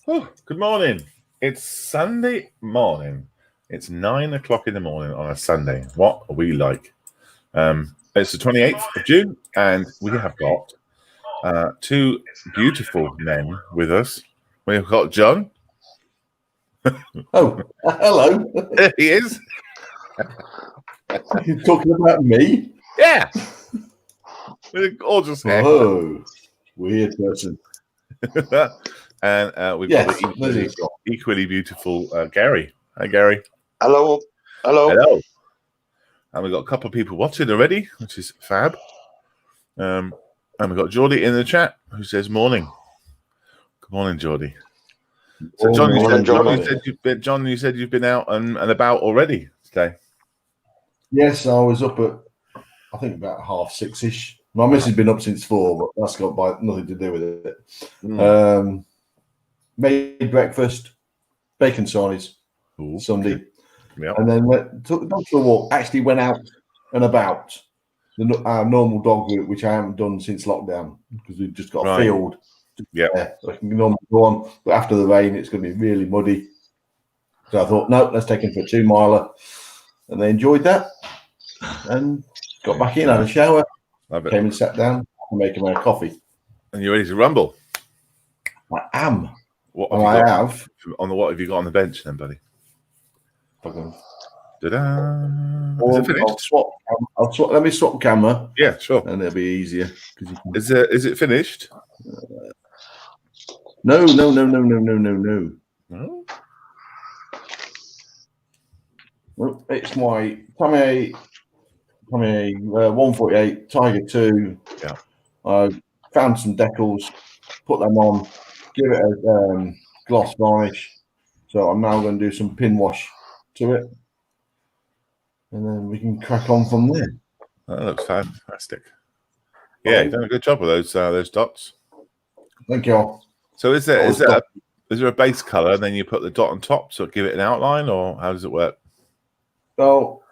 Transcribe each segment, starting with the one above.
Oh, good morning. It's Sunday morning. It's 9 o'clock in the morning on a Sunday. What are we like? It's the 28th of June, and we have got two beautiful men with us. We've got John. Oh, hello. He is. You're talking about me? Yeah. With a gorgeous hair. Oh, weird person. And we've Yes, got the equally beautiful Gary. Hi, Gary. Hello. Hello. And we've got a couple of people watching already, which is fab. And we've got Geordie in the chat who says morning. Good morning, Geordie. So, John, you said you've been out and about already today. Yes, I was up at, I think, about 6:30-ish. My missus has been up since 4, but that's got nothing to do with it. Made breakfast, bacon size, Sunday. Okay. Yep. And then took the dog for a walk. Actually went out and about our normal dog route, which I haven't done since lockdown because we've just got a field. Yeah, so I can normally go on, but after the rain, it's going to be really muddy. So I thought, no, let's take him for a 2-miler, and they enjoyed that. And got back in, had a shower, came and sat down, and make him a coffee. And you're ready to rumble? I am. What have what have you got on the bench then, buddy? Ta-da. Is it finished? Let me swap camera. Yeah, sure. And it'll be easier. Is it finished? No. No? Well, it's my Tommy 148 Tiger 2. Yeah. I found some decals, put them on, give it a gloss varnish. So I'm now going to do some pin wash to it, and then we can crack on from there. That looks fantastic. Yeah, you've done a good job with those dots. Thank you. So is there a base color, and then you put the dot on top to give it an outline, or how does it work? Well,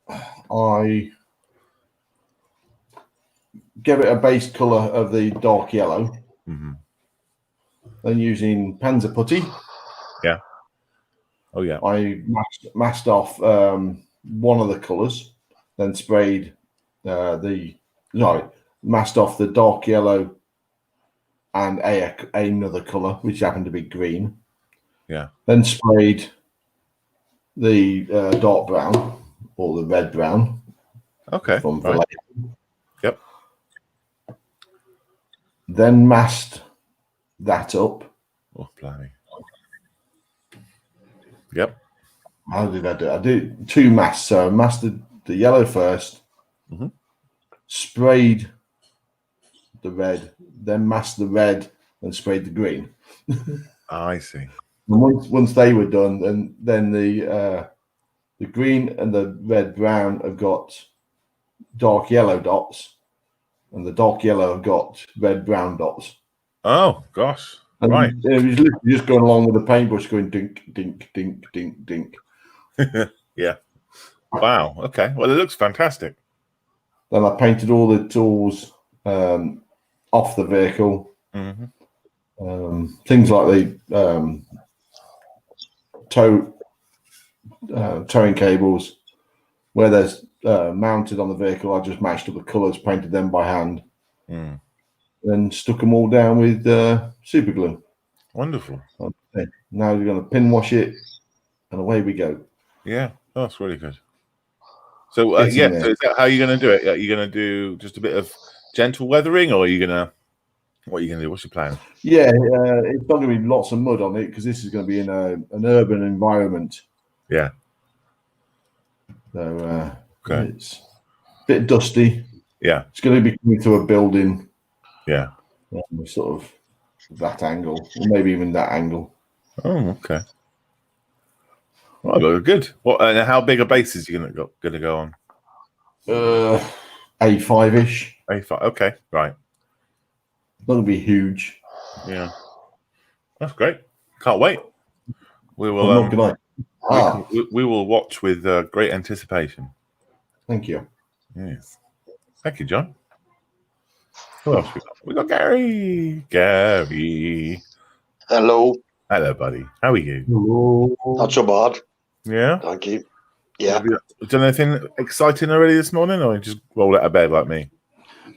I give it a base color of the dark yellow. Mm-hmm. Then using Panzer putty. Yeah. Oh yeah. I masked off one of the colors, then sprayed masked off the dark yellow and another color, which happened to be green. Yeah. Then sprayed the dark brown or the red brown. Okay. From right. Yep. Then masked that up. Oh, blimey. Yep. How did I do it? I did 2 masks. So I masked the yellow first, sprayed the red, then masked the red and sprayed the green. I see. And once they were done, then the green and the red brown have got dark yellow dots, and the dark yellow have got red brown dots. Oh gosh! And right. It was literally just going along with the paintbrush, going dink, dink, dink, dink, dink. Yeah. Wow. Okay. Well, it looks fantastic. Then I painted all the tools off the vehicle. Mm-hmm. Things like the towing cables, where there's mounted on the vehicle, I just matched up the colours, painted them by hand, then stuck them all down with super glue. Wonderful. Okay. Now you're going to pin wash it, and away we go. Yeah, that's really good. So so is that how you're going to do it? Are you going to do just a bit of gentle weathering, or what are you going to do? What's your plan? Yeah, it's not going to be lots of mud on it because this is going to be in an urban environment. Yeah. So it's a bit dusty. Yeah. It's going to be coming through a building. Yeah. Sort of that angle, or maybe even that angle. Oh, okay. Well, good. What? And how big a base is you going to go on? A5-ish. A5. Okay. Right. Not going to be huge. Yeah. That's great. Can't wait. We will. We will watch with great anticipation. Thank you. Yes. Thank you, John. Who else we got? We got Gary. Gary. Hello. Hello, buddy. How are you? Not so bad. Yeah? Thank you. Yeah. Have you done anything exciting already this morning, or you just roll out of bed like me?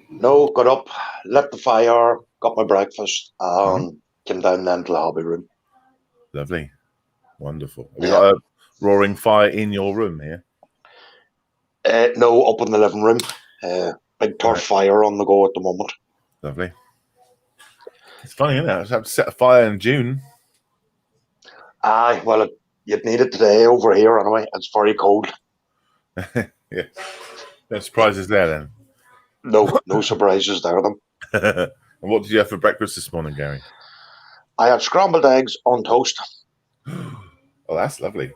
No, got up, lit the fire, got my breakfast, and came down then to the hobby room. Lovely. Wonderful. Have you got a roaring fire in your room here? No, up in the living room. Big turf fire on the go at the moment. Lovely. It's funny, isn't it? I have to set a fire in June. Aye, well, you'd need it today over here anyway. It's very cold. Yeah. No surprises there then. No surprises there then. And what did you have for breakfast this morning, Gary? I had scrambled eggs on toast. Oh, that's lovely.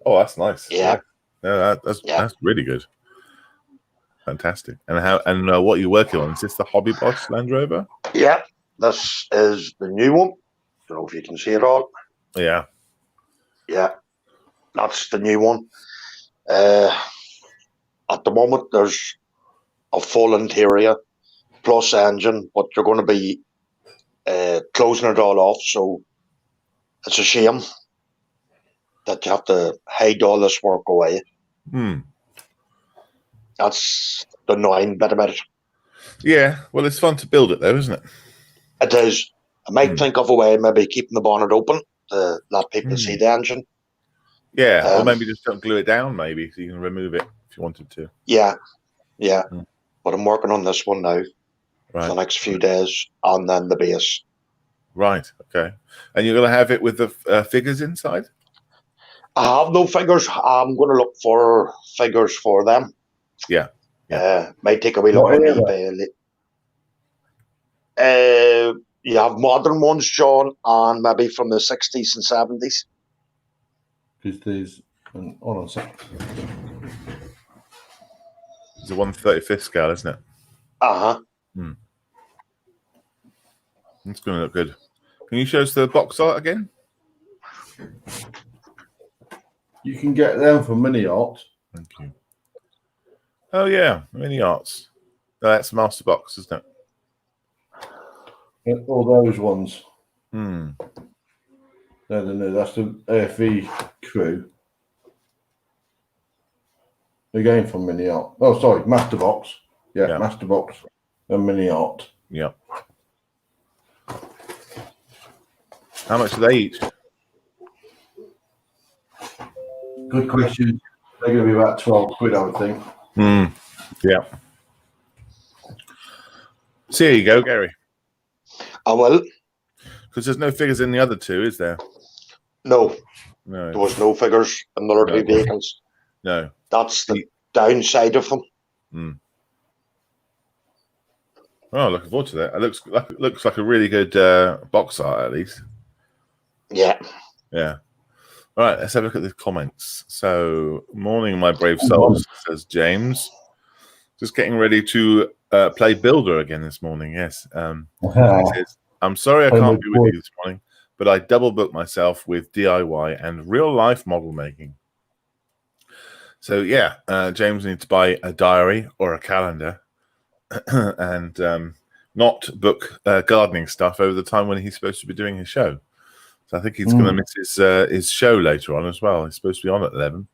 Oh, that's nice. Yeah. That's really good. Fantastic. And what are you working on? Is this the Hobby Boss Land Rover? Yeah, this is the new one. Don't know if you can see it all. Yeah. Yeah, that's the new one. At the moment, there's a full interior plus engine, but you're going to be closing it all off. So it's a shame that you have to hide all this work away. That's the annoying bit about it. Yeah, well, it's fun to build it, though, isn't it? It is. I might think of a way, maybe keeping the bonnet open to let people see the engine. Yeah, or maybe just don't glue it down, maybe, so you can remove it if you wanted to. Yeah. But I'm working on this one now for the next few days, and then the base. Right, okay. And you're going to have it with the figures inside? I have no figures. I'm going to look for figures for them. Yeah. Might take a wee look on eBay. You have modern ones, John, and maybe from the 60s and 70s. Because there's hold on a sec. It's a 1/35th scale, isn't it? It's going to look good. Can you show us the box art again? You can get them from Mini Art. Thank you. Oh, yeah, Mini Arts. No, that's Master Box, isn't it? All those ones. No, that's the AFV crew. Again from Mini Art. Oh, sorry, Master Box. Yeah, Master Box and Mini Art. Yeah. How much are they each? Good question. They're going to be about 12 quid, I would think. Yeah. So here you go, Gary. I will. Because there's no figures in the other two, is there? No. There was no figures in the other two vehicles. No. That's the downside of them. Oh, looking forward to that. It looks like a really good box art, at least. Yeah. Yeah. All right, let's have a look at the comments. So, morning, my brave souls, says James. Just getting ready to play Builder again this morning. Yes. He says, I'm sorry I can't be with you this morning, but I double booked myself with DIY and real life model making. So, yeah, James needs to buy a diary or a calendar and not book gardening stuff over the time when he's supposed to be doing his show. So I think he's going to miss his show later on as well. He's supposed to be on at 11.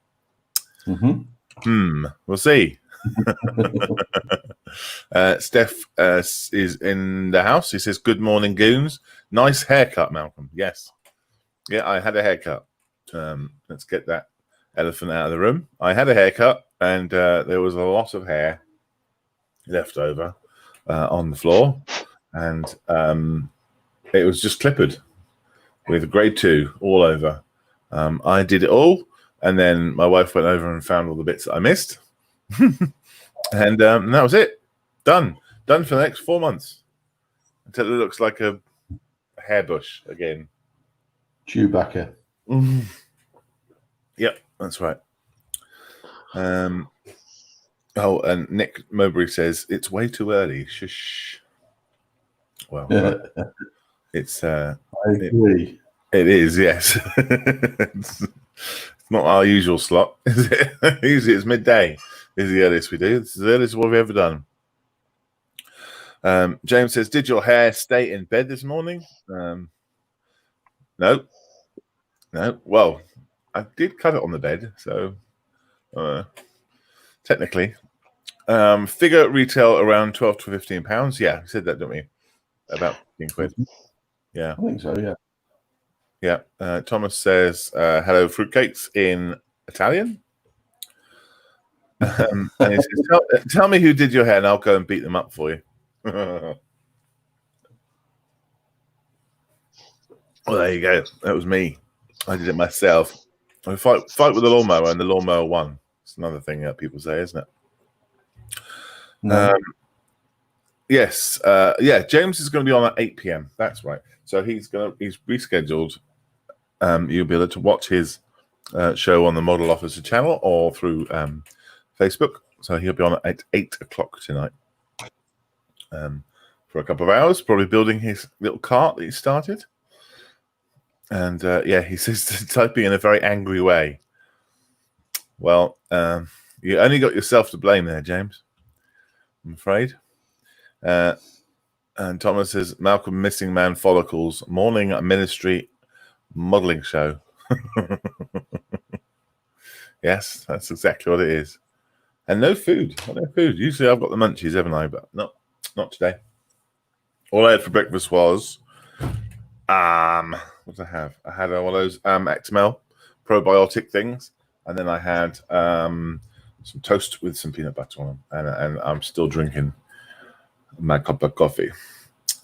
We'll see. Steph is in the house. He says, good morning, goons. Nice haircut, Malcolm. Yes. Yeah, I had a haircut. Let's get that elephant out of the room. I had a haircut, and there was a lot of hair left over on the floor, and it was just clippered with grade 2 all over. I did it all, and then my wife went over and found all the bits that I missed. And that was it. Done for the next 4 months until it looks like a hair bush again. Chewbacca. Yep, that's right. Oh, and Nick Mowbray says it's way too early. Shush. Well, it's I agree. It is, yes. It's not our usual slot, is it? Usually it's midday is the earliest we do. It's the earliest what we've ever done. James says, did your hair stay in bed this morning? No. Well, I did cut it on the bed, so technically, figure retail around £12 to £15. Yeah, we said that, didn't we? About 15 quid. Yeah, I think so. Yeah. yeah. Thomas says, "Hello, fruitcakes" in Italian. And he says, tell me who did your hair, and I'll go and beat them up for you. Well, there you go. That was me. I did it myself. I fight with the lawnmower, and the lawnmower won. It's another thing that people say, isn't it? No. Yes. Yeah. James is going to be on at 8 p.m. That's right. So he's rescheduled. You'll be able to watch his show on the Model Officer channel or through Facebook. So he'll be on at 8 o'clock tonight for a couple of hours, probably building his little cart that he started. And yeah, he says typing in a very angry way. Well, you only got yourself to blame there, James, I'm afraid. And Thomas says, Malcolm missing man follicles, morning ministry modeling show. Yes, that's exactly what it is. And no food. No food. Usually I've got the munchies, haven't I? But not today. All I had for breakfast was what did I have? I had one of those XML probiotic things, and then I had some toast with some peanut butter on them, and I'm still drinking my cup of coffee.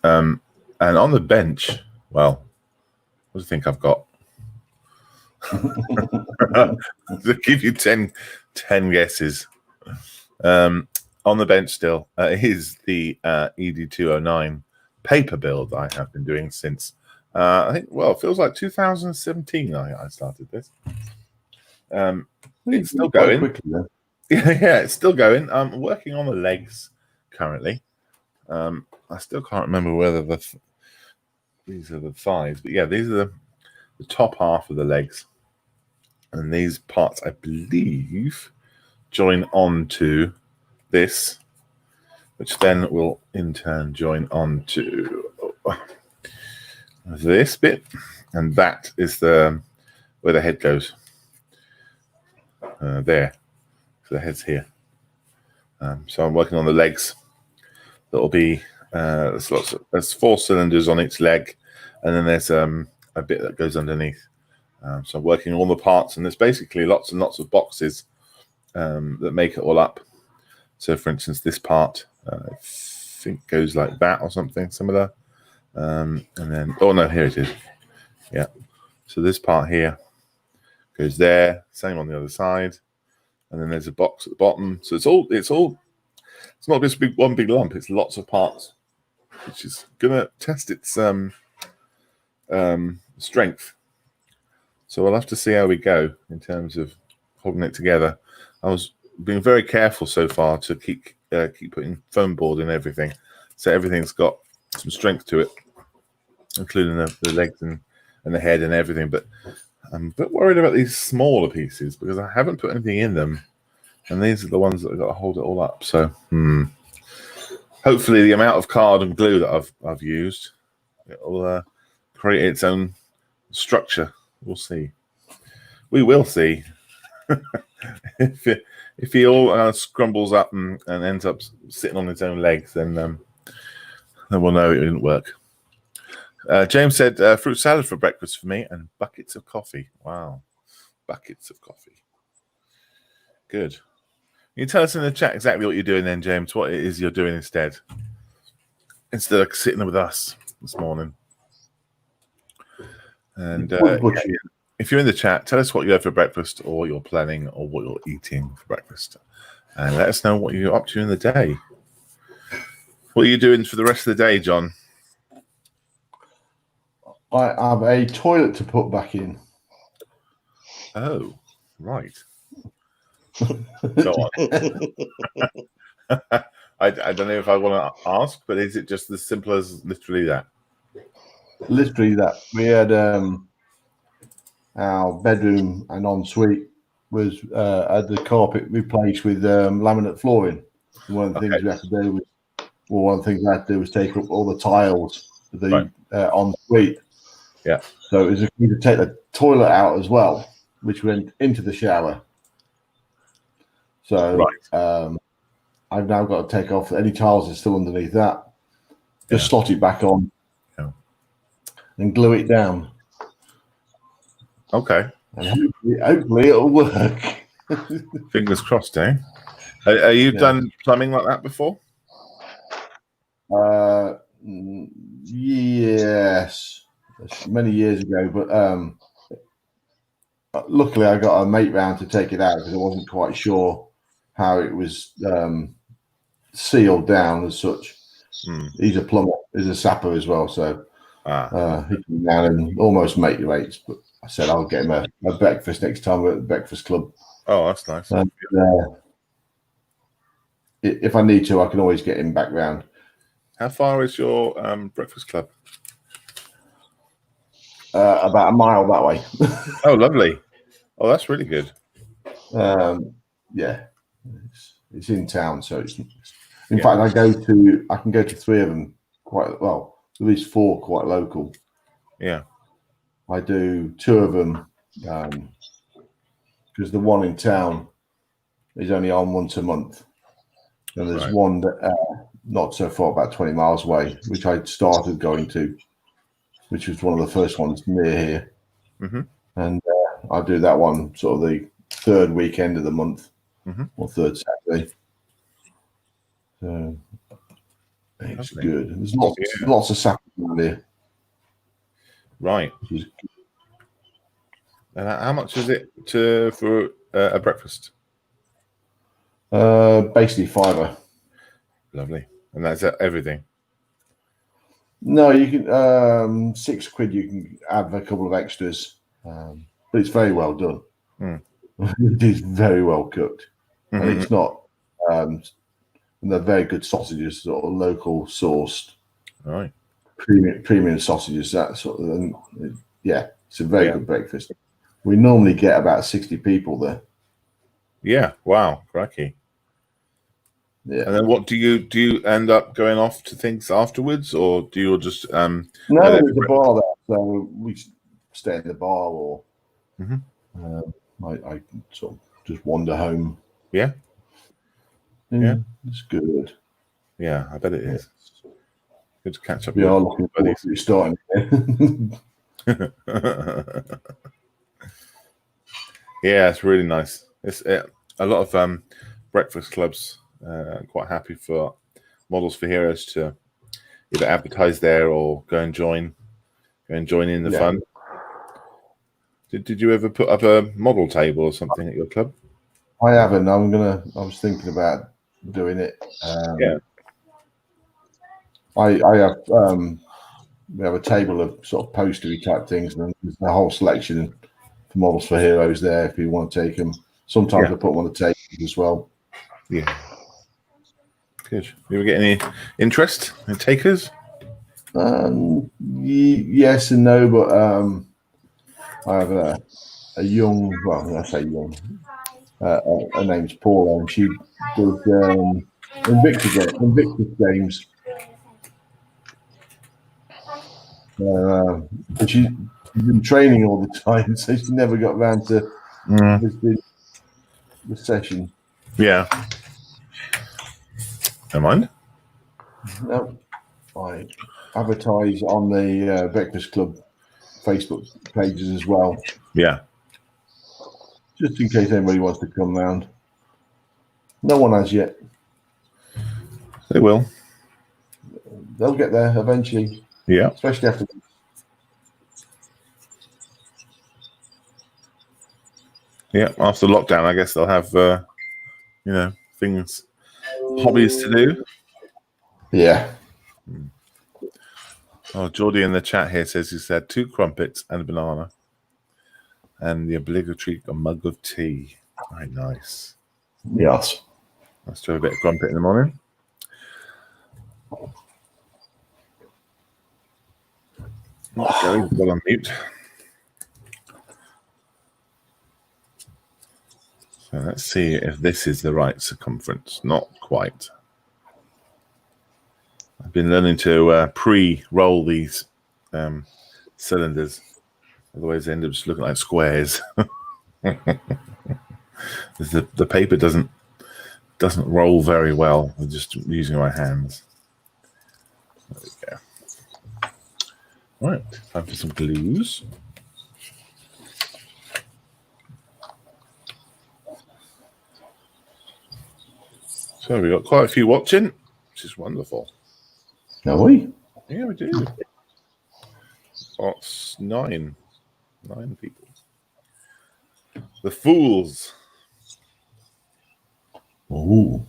And on the bench, well, what do you think I've got? To give you 10 guesses. On the bench still is the ED209 paper build I have been doing since I think, well, it feels like 2017 I started this. It's still going. Quickly, Yeah, it's still going. I'm working on the legs currently. I still can't remember whether these are the thighs, but yeah, these are the top half of the legs. And these parts, I believe, join on to this, which then will in turn join on to this bit, and that is where the head goes. There, so the head's here. So I'm working on the legs. That'll be there's 4 cylinders on each leg, and then there's a bit that goes underneath. So I'm working all the parts, and there's basically lots and lots of boxes that make it all up. So, for instance, this part I think goes like that or something similar. And then, oh no, here it is. Yeah. So this part here goes there. Same on the other side. And then there's a box at the bottom. So it's not just one big lump. It's lots of parts, which is gonna test its strength. So we'll have to see how we go in terms of holding it together. I was being very careful so far to keep putting foam board in everything, so everything's got some strength to it, including the legs and the head and everything. But I'm a bit worried about these smaller pieces because I haven't put anything in them, and these are the ones that I've got to hold it all up. So hopefully the amount of card and glue that I've used, it'll create its own structure. We'll see. We will see. If he all scrumbles up and ends up sitting on its own legs, then we'll know it didn't work. James said fruit salad for breakfast for me and buckets of coffee. Wow, buckets of coffee. Good. Can you tell us in the chat exactly what you're doing then, James? What it is you're doing instead of sitting with us this morning? And if you're in the chat, tell us what you have for breakfast, or what you're planning, or what you're eating for breakfast, and let us know what you're up to in the day. What are you doing for the rest of the day, John? I have a toilet to put back in. Oh, right. Go on. I don't know if I want to ask, but is it just as simple as literally that? Literally that. We had our bedroom and ensuite was had the carpet replaced with laminate flooring. And one of the things we had to do was, take up all the tiles for the ensuite. Yeah. So it was a need to take the toilet out as well, which went into the shower. So I've now got to take off any tiles that's still underneath that. Just slot it back on and glue it down. Okay. And hopefully it'll work. Fingers crossed, eh? Are you done plumbing like that before? Yes, many years ago, but luckily I got a mate round to take it out because I wasn't quite sure how it was sealed down as such. He's a plumber, he's a sapper as well, so he came down and almost mate rates, but I said I'll get him a breakfast next time we're at the breakfast club. Oh, that's nice. And, if I need to, I can always get him back round. How far is your breakfast club? About a mile that way. Oh, lovely. Oh, that's really good. Yeah, it's in town, so it's. In fact, I can go to 3 of them quite well. At least 4 quite local. Yeah. I do 2 of them because the one in town is only on once a month, and there's one that not so far, about 20 miles away, which I started going to, which was one of the first ones near here. And I do that one sort of the 3rd weekend of the month or 3rd Saturday. So it's good. There's lots of sappers around here. Right. And how much is it for a breakfast? Basically £5. Lovely. And that's everything? No, you can £6 you can add a couple of extras, but it's very well done. It is very well cooked, and it's not. And they're very good sausages, sort of local sourced, right? Premium sausages. That sort of, it's a very good breakfast. We normally get about 60 people there. Yeah. Wow. Cracky. Yeah. And then what do you end up going off to things afterwards, or do you just no? There's a bar there, so we stay in the bar, or I sort of just wander home. Yeah. It's good. Yeah, I bet it is. Good to catch up. We are looking forward to starting again. Yeah, it's really nice. It's a lot of breakfast clubs. Quite happy for Models for Heroes to either advertise there or go and join in the fun. Did you ever put up a model table or something at your club? I haven't. I was thinking about doing it. I have we have a table of sort of postery type things, and there's a whole selection for Models for Heroes there if you want to take them. Sometimes I put them on the table as well. Yeah. Good. You ever get any interest in takers? Yes and no, but I have a young, well, I say young, her name's Paula, and she does Invictus games. But she's been training all the time, so she never got around to the session. Yeah. Never mind. No, I advertise on the Breakfast Club Facebook pages as well. Yeah. Just in case anybody wants to come round. No one has yet. They will. They'll get there eventually. Yeah. Especially after. Yeah. After lockdown, I guess they'll have, things, hobbies to do. Yeah. Oh, Geordie in the chat here says he's had 2 crumpets and a banana, and the obligatory mug of tea. Very nice. Yes. Let's do a bit of crumpet in the morning. Gary's got on mute. So let's see if this is the right circumference. Not quite. I've been learning to pre-roll these cylinders. Otherwise, they end up just looking like squares. The paper doesn't roll very well with just using my hands. There we go. Right, time for some glues. So we got quite a few watching, which is wonderful. Are we? Yeah, we do. That's nine people. The Fools. Ooh.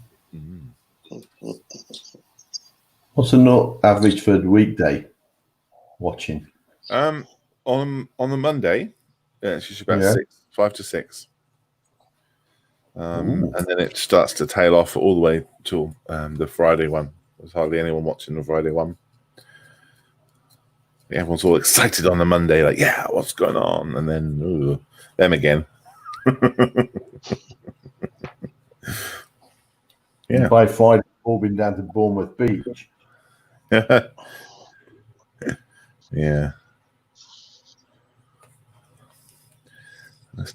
What's the average for the weekday watching? On the Monday, it's just about 5 to 6. And then it starts to tail off all the way till the Friday one. There's hardly anyone watching the Friday one. Everyone's all excited on the Monday, like, yeah, what's going on? And then them again. Yeah. By Friday, all been down to Bournemouth Beach. Yeah. Let's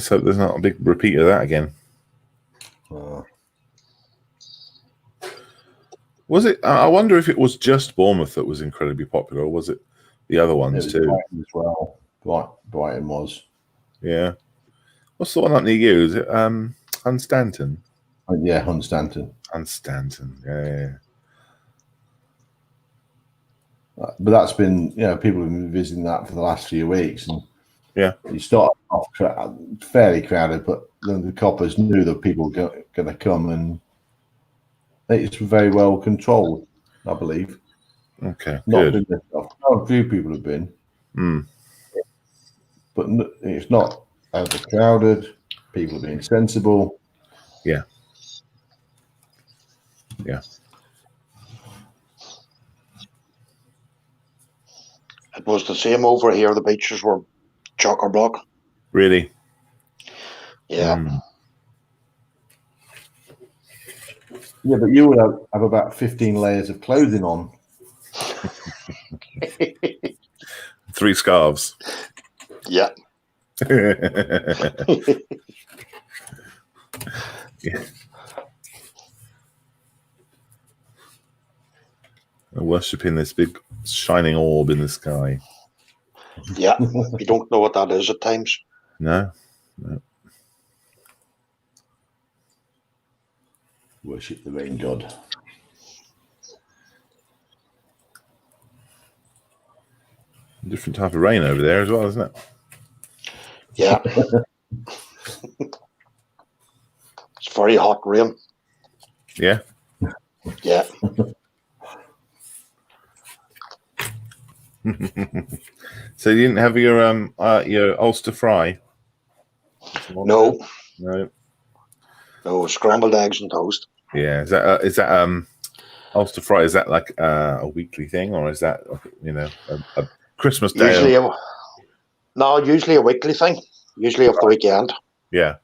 hope there's not a big repeat of that again. Was it? I wonder if it was just Bournemouth that was incredibly popular, or was it the other ones too? Brighton as well. Brighton was. Yeah. What's the one up near you? Is it Hunstanton? Yeah, Hunstanton. Hunstanton. Yeah. But that's been, people have been visiting that for the last few weeks, and you start off fairly crowded, but then the coppers knew that people were going to come, and it's very well controlled, I believe. Okay, not good. Been a few people have been, but it's not overcrowded. People are being sensible. Yeah. It was the same over here. The beaches were chock-a-block. Really? Yeah. Yeah, but you would have about 15 layers of clothing on. 3 scarves. Yeah. Yeah. Worshipping this big shining orb in the sky. Yeah. You don't know what that is at times. No. Worship the rain god. Different type of rain over there as well, isn't it? Yeah. It's very hot rain. Yeah. Yeah. So you didn't have your Ulster fry? No. No. No, scrambled eggs and toast. Yeah. Is that Ulster fry? Is that like a weekly thing, or is that a Christmas day? Usually a weekly thing. Usually off the weekend. Yeah.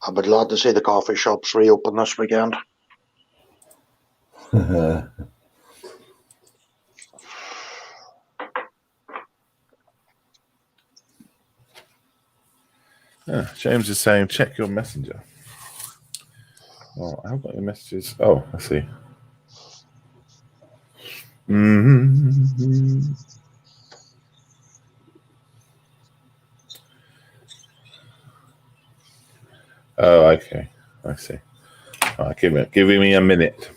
I'd be glad to see the coffee shops reopen this weekend. James is saying, check your messenger. Oh, I haven't got your messages. Oh, I see. Oh, okay. I see. All right, give me a minute,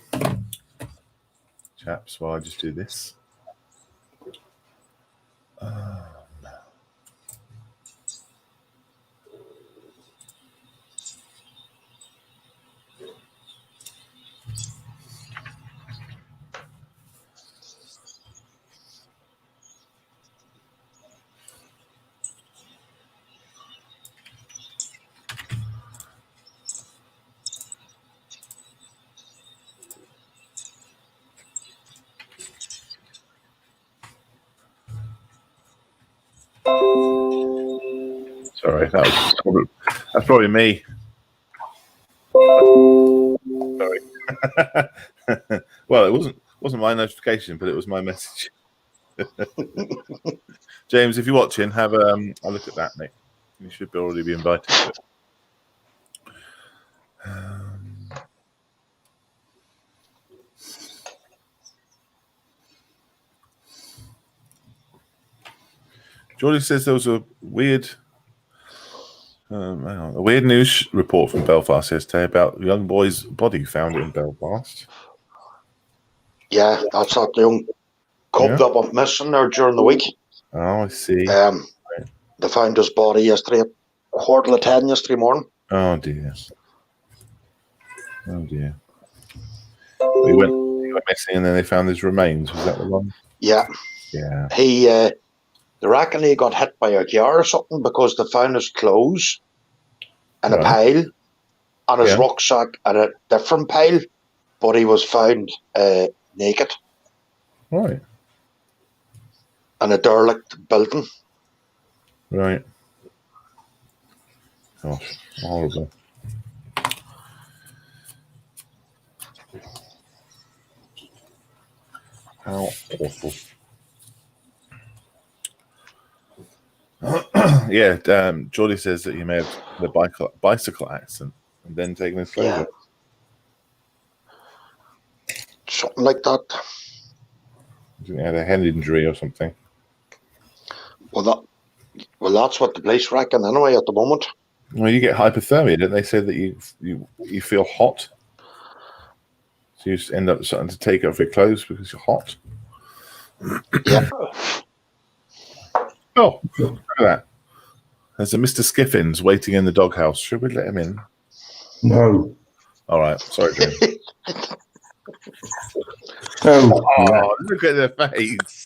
chaps, while I just do this. Sorry, that's probably me. Sorry. Well, it wasn't my notification, but it was my message. James, if you're watching, have a look at that, mate. You should already be invited to it. Geordie says there was a weird news report from Belfast yesterday about a young boy's body found in Belfast. Yeah, that's that young cub that went missing there during the week. Oh, I see. They found his body yesterday at 10:15 yesterday morning. Oh dear. Oh dear. He went missing, and then they found his remains. Was that the one? Yeah. Yeah. They reckon he got hit by a car or something because they found his clothes in a pile and his rucksack in a different pile, but he was found naked. Right. In a derelict building. Right. Gosh, horrible. How awful. Yeah, Geordie says that he may have had a bicycle accident and then taken his clothes off. Something like that. He had a head injury or something. Well, that's what the police reckon anyway at the moment. Well, you get hypothermia, don't they? Say that you feel hot, so you end up starting to take off your clothes because you're hot. Yeah. Oh, look at that! There's a Mr. Skiffins waiting in the doghouse. Should we let him in? No. All right. Sorry, Jim. Oh, look at the face.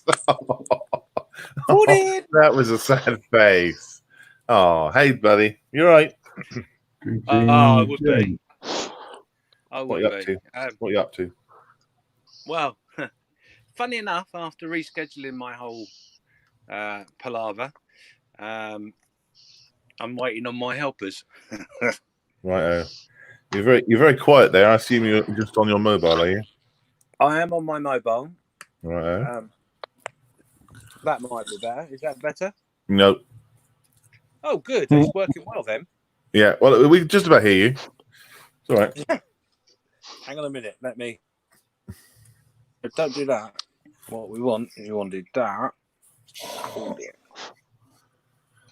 That was a sad face. Oh, hey, buddy. You all right? I would be. What are you up to? Well, funny enough, after rescheduling my whole palaver, I'm waiting on my helpers. Right. You're very quiet there. I assume you're just on your mobile, are you? I am on my mobile. Right. That might be better. Is that better? No. Oh, good. It's working well then. Yeah. Well, we can just about hear you. It's all right. Hang on a minute. Let me. Don't do that. What we want is you want to do that. Oh dear.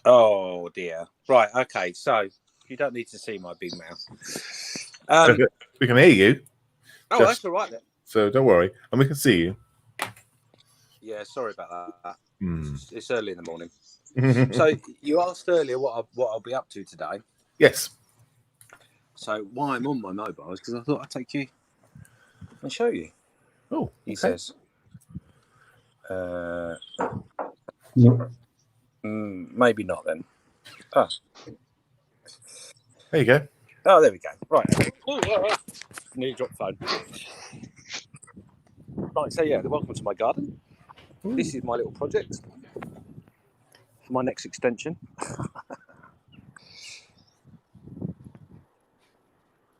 Oh dear. Right. Okay. So you don't need to see my big mouth. We can hear you. Oh, that's all right then. So don't worry, and we can see you. Yeah. Sorry about that. Mm. It's early in the morning. So you asked earlier what I'll be up to today. Yes. So why I'm on my mobile is because I thought I'd take you and show you. Oh, okay. He says. Maybe not then. Oh. There you go. Oh, there we go. Right. Nearly dropped the phone. Right, so yeah, welcome to my garden. Ooh. This is my little project for my next extension.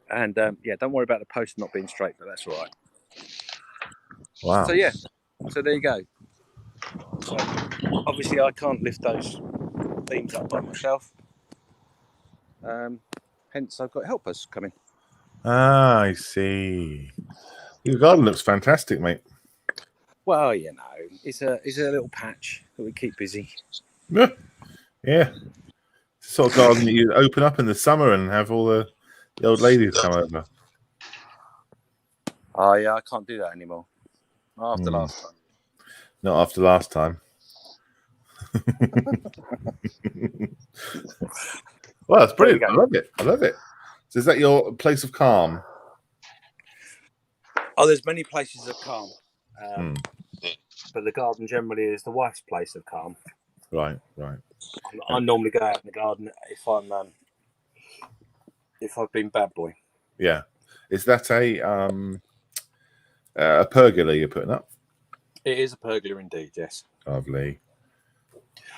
And yeah, don't worry about the post not being straight, but that's all right. Wow. So yeah, so there you go. So obviously I can't lift those beams up by myself. Hence I've got helpers coming. Ah, I see. Your garden looks fantastic, mate. Well, you know, it's a little patch that we keep busy. Yeah. It's the sort of garden that you open up in the summer and have all the old ladies come over. Oh yeah, I can't do that anymore. Not after last time. Not after last time. Well, that's brilliant. I love it. So is that your place of calm? Oh, there's many places of calm. But the garden generally is the wife's place of calm. Right. I normally go out in the garden if I've been bad boy. Yeah. Is that a pergola you're putting up? It is a pergola indeed, yes. Lovely.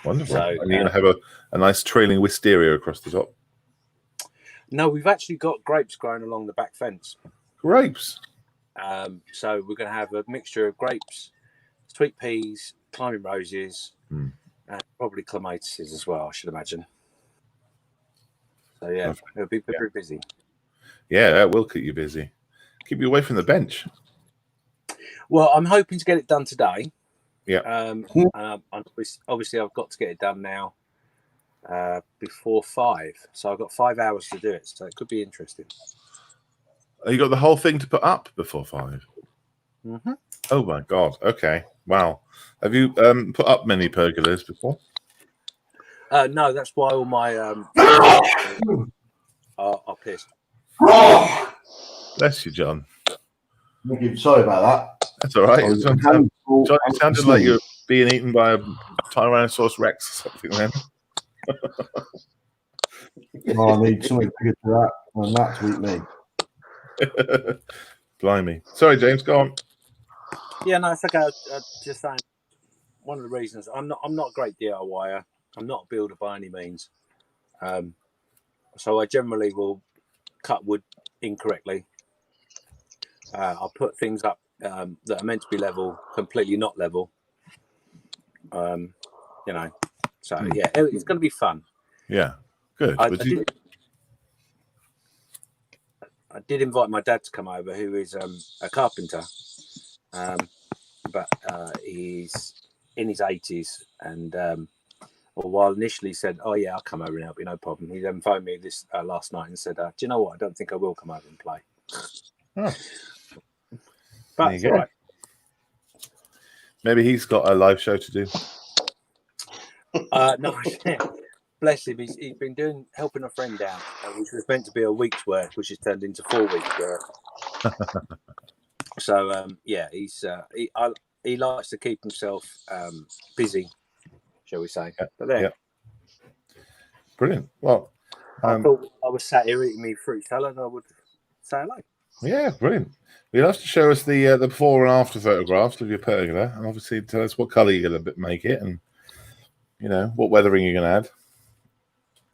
Wonderful. So, and you're going to have a nice trailing wisteria across the top. No, we've actually got grapes growing along the back fence. Grapes. So we're going to have a mixture of grapes, sweet peas, climbing roses, and probably clematises as well, I should imagine. So yeah, Perfect. it'll be very busy. Yeah, that will keep you busy. Keep you away from the bench. Well, I'm hoping to get it done today. Yeah. Obviously, I've got to get it done now before 5. So I've got 5 hours to do it. So it could be interesting. You got the whole thing to put up before 5? Mm-hmm. Oh my God. Okay. Wow. Have you put up many pergolas before? No, that's why all my are pissed. Bless you, John. Sorry about that. That's all right. John, it sounded like you're being eaten by a Tyrannosaurus Rex or something then. I need something bigger to that than that to eat me. Blimey. Sorry, James, go on. Yeah, no, it's okay. Just saying, one of the reasons I'm not a great DIYer. I'm not a builder by any means. So I generally will cut wood incorrectly. I'll put things up that are meant to be level, completely not level. So yeah, it's going to be fun. Yeah, good. I did invite my dad to come over, who is a carpenter, but he's in his 80s, and while initially said, "Oh yeah, I'll come over and help you, no problem," he then phoned me this last night and said, "Do you know what? I don't think I will come over and play." Oh. But it's all right. Maybe he's got a live show to do. No, bless him. He's been helping a friend out, which was meant to be a week's work, which has turned into 4 weeks' work. So yeah, he likes to keep himself busy, shall we say? But there. Yeah. Brilliant. Well, I thought I was sat here eating me fruit salad. I would say hello. Yeah, brilliant. You'll have to show us the before and after photographs of your pergola, and obviously tell us what colour you're going to make it, and what weathering you're going to add.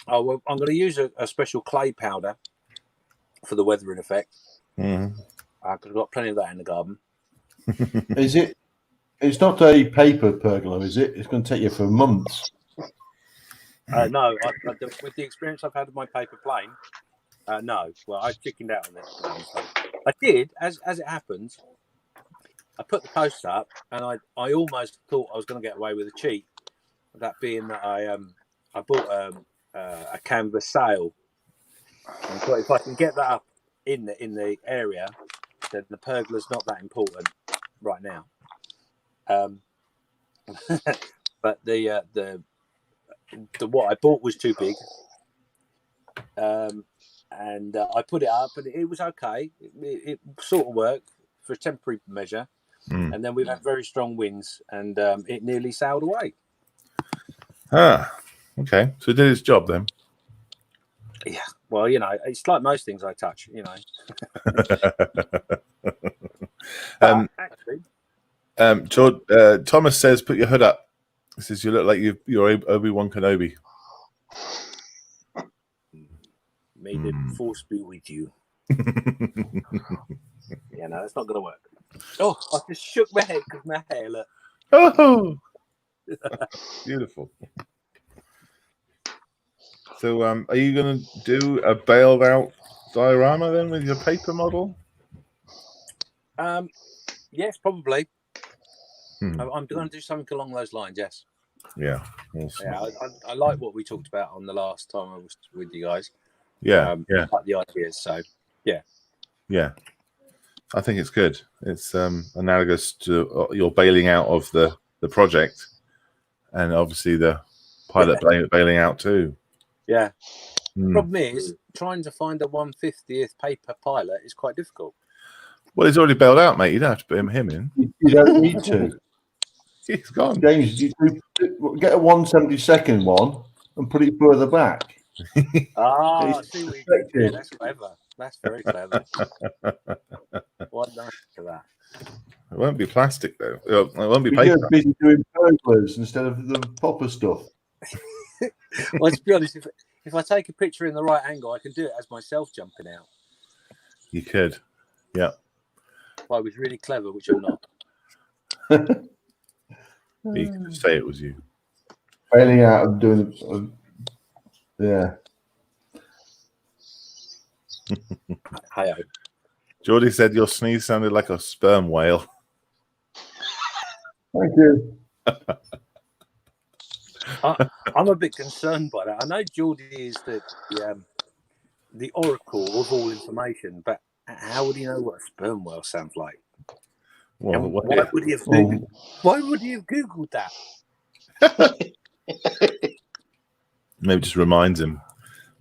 Oh well, I'm going to use a special clay powder for the weathering effect. Mm-hmm. I've got plenty of that in the garden. Is it? It's not a paper pergola, is it? It's going to take you for months. No, with the experience I've had with my paper plane, no. Well, I chickened out on it. I did, as it happens. I put the posts up, and I almost thought I was going to get away with a cheat. That being that I bought a canvas sail, and thought if I can get that up in the area, then the pergola's not that important right now. But the what I bought was too big, and I put it up, and it was okay. It sort of worked for a temporary measure, and then we've had very strong winds, and it nearly sailed away. Okay. So it did its job then. Yeah. Well, it's like most things I touch. Actually, Thomas says, "Put your hood up." He says, "You look like you're Obi-Wan Kenobi." May the force be with you. Yeah, no, that's not going to work. Oh, I just shook my head because my hair, look. Oh, beautiful. So, are you going to do a bailed out diorama then with your paper model? Yes, probably. I'm going to do something along those lines. Yes. Yeah. Awesome. Yeah, I like what we talked about on the last time I was with you guys. Yeah. I like the ideas. So, yeah. Yeah. I think it's good. It's analogous to your bailing out of the project, and obviously the pilot bailing out too. Yeah. The problem is trying to find a 1/50th paper pilot is quite difficult. Well, he's already bailed out, mate. You don't have to put him in. You don't need to. He's gone. James, you get a 1/72nd one and put it further back. I see what you did. Yeah, that's clever. That's very clever. What nice for that. It won't be plastic though. It won't be You're paper. busy doing burglars instead of the proper stuff. Well, to be honest, if I take a picture in the right angle, I can do it as myself jumping out. You could. Yeah. If I was really clever, which I'm not. You could say it was you. Failing out of doing yeah. Hey-o. Geordie said your sneeze sounded like a sperm whale. Thank you. I'm a bit concerned by that. I know Geordie is the oracle of all information, but how would he know what a sperm whale sounds like? Well, And what- why would he have Googled that? maybe just reminds him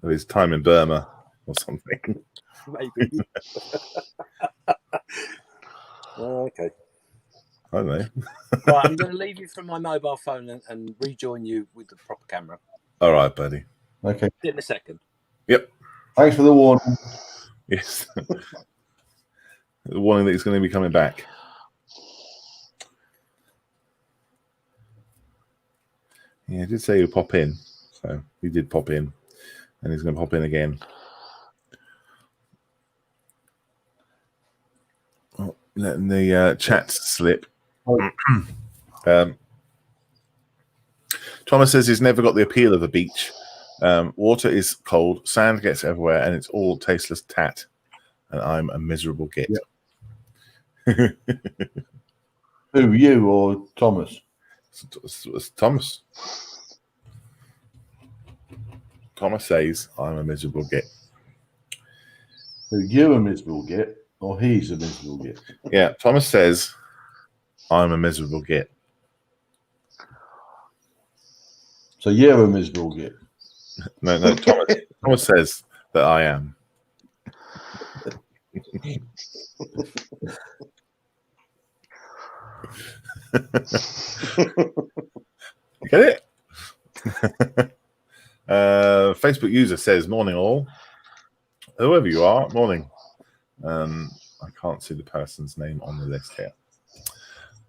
of his time in Burma or something. Maybe. Okay. I don't know. Right, I'm going to leave you from my mobile phone and rejoin you with the proper camera. All right, buddy. Okay. In a second. Yep. Thanks for the warning. Yes. The warning that he's going to be coming back. Yeah, he did say he'll pop in. So he did pop in. And he's going to pop in again. Oh, letting the chat slip. Thomas says he's never got the appeal of a beach. Water is cold, sand gets everywhere, and it's all tasteless tat. And I'm a miserable git. Yep. Who, you or Thomas? It's Thomas. Thomas says I'm a miserable git. Who, you a miserable git, or he's a miserable git? Yeah, Thomas says I'm a miserable git. So you're a miserable git. No, Thomas says that I am. Get it? Facebook user says, morning all. Whoever you are, morning. I can't see the person's name on the list here.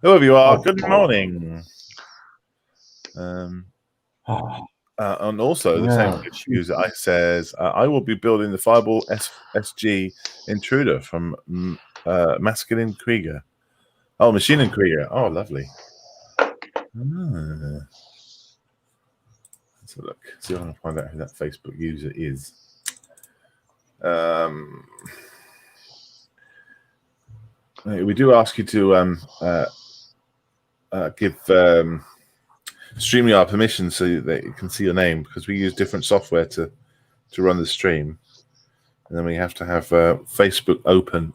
Whoever you are, good morning. And also, the same user says, I will be building the Fireball SG Intruder from Masculine Krieger. Oh, Machine and Krieger. Oh, lovely. Let's have a look. See if I can find out who that Facebook user is. We do ask you to give StreamYard permission so that you can see your name, because we use different software to run the stream, and then we have to have Facebook open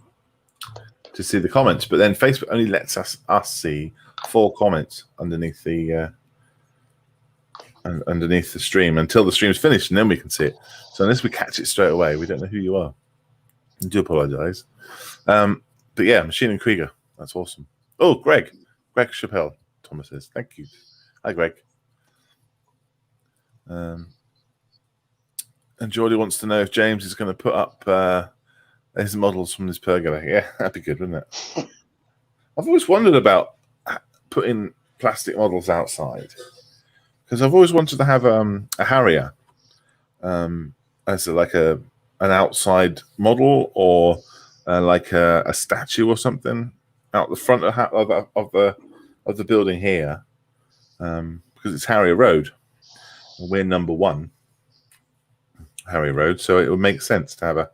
to see the comments. But then Facebook only lets us see 4 comments underneath the stream until the stream's finished, and then we can see it. So unless we catch it straight away, we don't know who you are. I do apologize. But yeah, Machine and Krieger, that's awesome. Oh, Greg Chappelle, Thomas says, thank you. Hi, Greg. And Geordie wants to know if James is going to put up his models from this pergola. Yeah, that'd be good, wouldn't it? I've always wondered about putting plastic models outside, because I've always wanted to have a Harrier as an outside model, or like a statue or something out the front of the building here, because it's Harrier Road. We're number 1, Harrier Road, so it would make sense to have a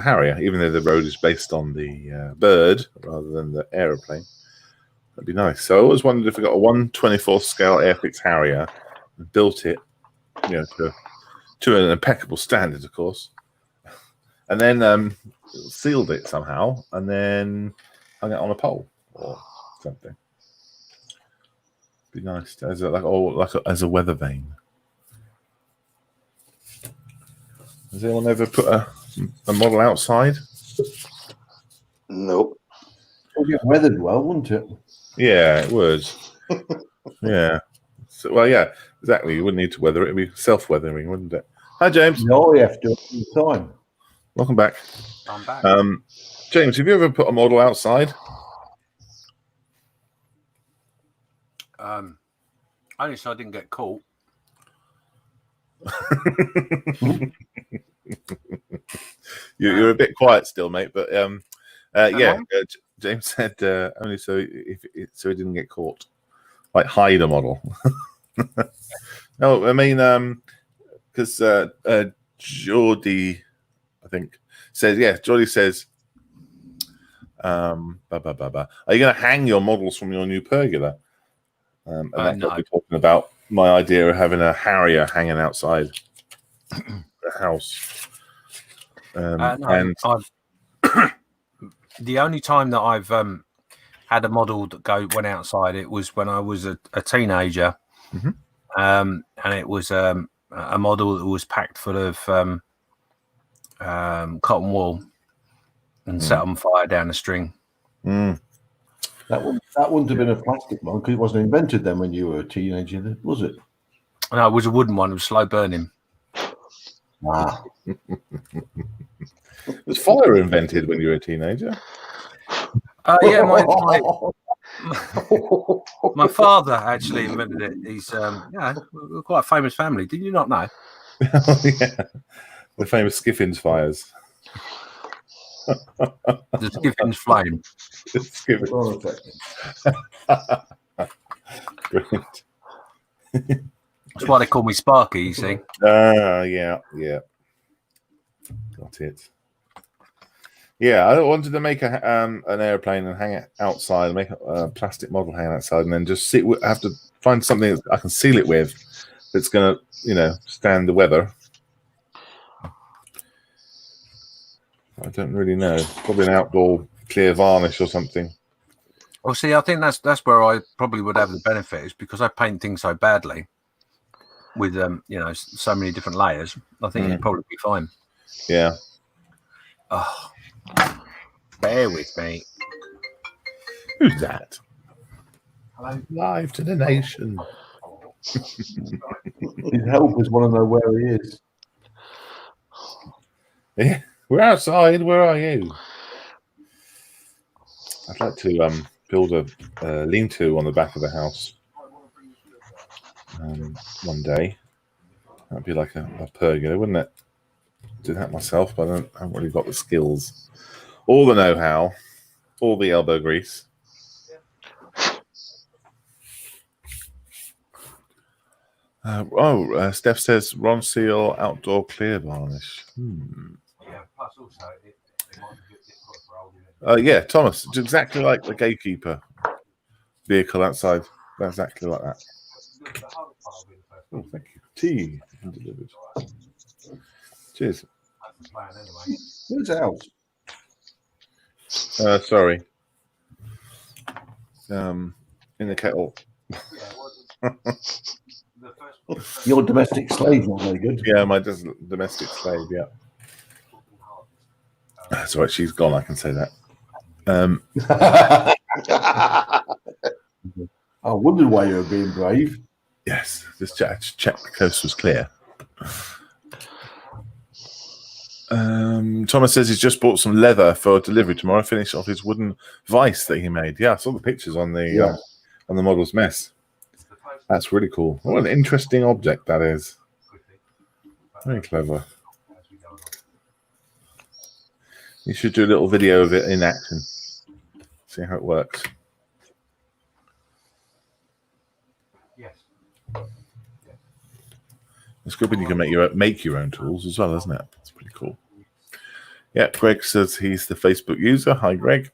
Harrier, even though the road is based on the bird rather than the aeroplane. That'd be nice. So I always wondered if we got a 1/24th scale Airfix Harrier and built it, to an impeccable standard, of course, and then sealed it somehow, and then hung it on a pole or something. Be nice as as a weather vane. Has anyone ever put a model outside? Nope. It would get weathered well, wouldn't it? Yeah, it would. Yeah. So, well, yeah, exactly. You wouldn't need to weather it. It'd be self-weathering, wouldn't it? Hi, James. No, you have to all the time. Welcome back. I'm back. James, have you ever put a model outside? Only so I didn't get caught. You're a bit quiet still, mate. But James said only so so he didn't get caught. Like hide a model. No, I mean because Geordie, I think, says Geordie says. Are you going to hang your models from your new pergola? And that's No. what we're talking about. My idea of having a Harrier hanging outside the house. No, and the only time that I've had a model that went outside, it was when I was a teenager, and it was a model that was packed full of cotton wool and set on fire down a string. That wouldn't have been a plastic one because it wasn't invented then when you were a teenager, was it? No, it was a wooden one. It was slow burning. Ah. Was fire invented when you were a teenager? Yeah, my father actually invented it. He's we're quite a famous family. Did you not know? Oh, yeah. The famous Skiffins fires. The Skiffins flame. Brilliant. That's why they call me Sparky, you see. Yeah. Got it. Yeah, I wanted to make an airplane and hang it outside, make a plastic model hang outside, and then just have to find something that I can seal it with that's going to, stand the weather. I don't really know. Probably an outdoor clear varnish or something. Well, see, I think that's where I probably would have the benefit, is because I paint things so badly with so many different layers. I think it'd probably be fine. Yeah. Oh, bear with me. Who's that? Hello, live to the nation. His helpers want to know where he is. Yeah, we're outside. Where are you? I'd like to build a lean-to on the back of the house one day. That'd be like a pergola, wouldn't it? Do that myself, but I haven't really got the skills, or the know-how, or the elbow grease. Steph says Ron Seal outdoor clear varnish. Yeah, plus also it might be a bit difficult for holding it. Yeah, Thomas, it's exactly like the gatekeeper vehicle outside. Exactly like that. Oh, thank you. Tea delivered. Cheers. Where's the house? Sorry. In the kettle. Your domestic slave, not very good. Yeah, my domestic slave. Yeah. That's right. She's gone. I can say that. I wondered why you were being brave. Yes, just check the coast was clear. Thomas says he's just bought some leather for delivery tomorrow. Finish off his wooden vice that he made. Yeah, I saw the pictures on the model's mess. That's really cool. What an interesting object that is. Very clever. You should do a little video of it in action. See how it works. Yes. It's good when you can make your own tools as well, isn't it? It's pretty cool. Yeah, Greg says he's the Facebook user. Hi, Greg.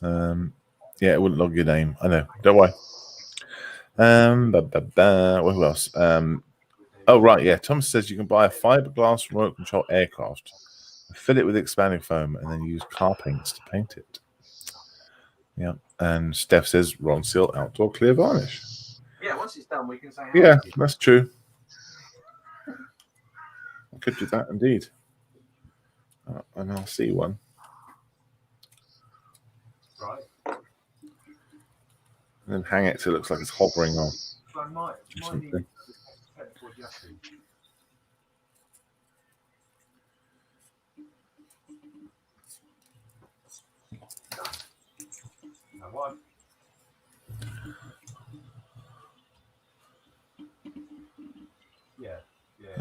Yeah, it wouldn't log your name. I know. Don't worry. Who else? Oh, right. Yeah, Thomas says you can buy a fiberglass remote control aircraft, fill it with expanding foam, and then use car paints to paint it. Yeah. And Steph says Ron Seal outdoor clear varnish. Yeah, once it's done, we can say. Yeah, that's true. I could do that indeed. And I'll see one. Right. And then hang it so it looks like it's hovering on. Something.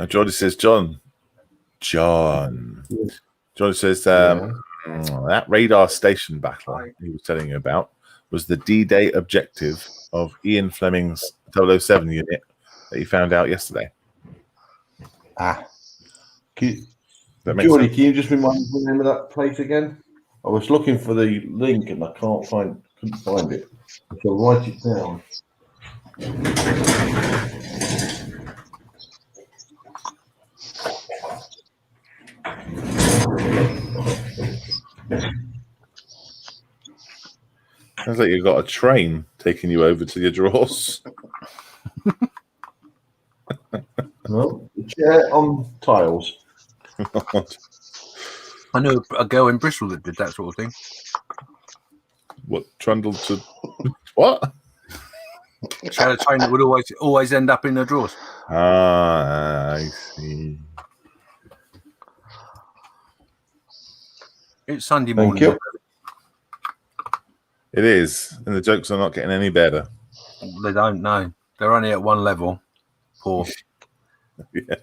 Jordy says, John. Jordy says, that radar station battle he was telling you about was the D-Day objective of Ian Fleming's 007 unit that he found out yesterday. Jordy, can you just remind me the name of that place again? I was looking for the link and I couldn't find it. I shall write it down. Sounds like you've got a train taking you over to your drawers. No, the chair on tiles. I know a girl in Bristol that did that sort of thing. What, trundled to what? She had a train that would always end up in her drawers. I see. It's Sunday Thank morning. you. It is, and the jokes are not getting any better. They don't know. They're only at one level. Poor. Yeah,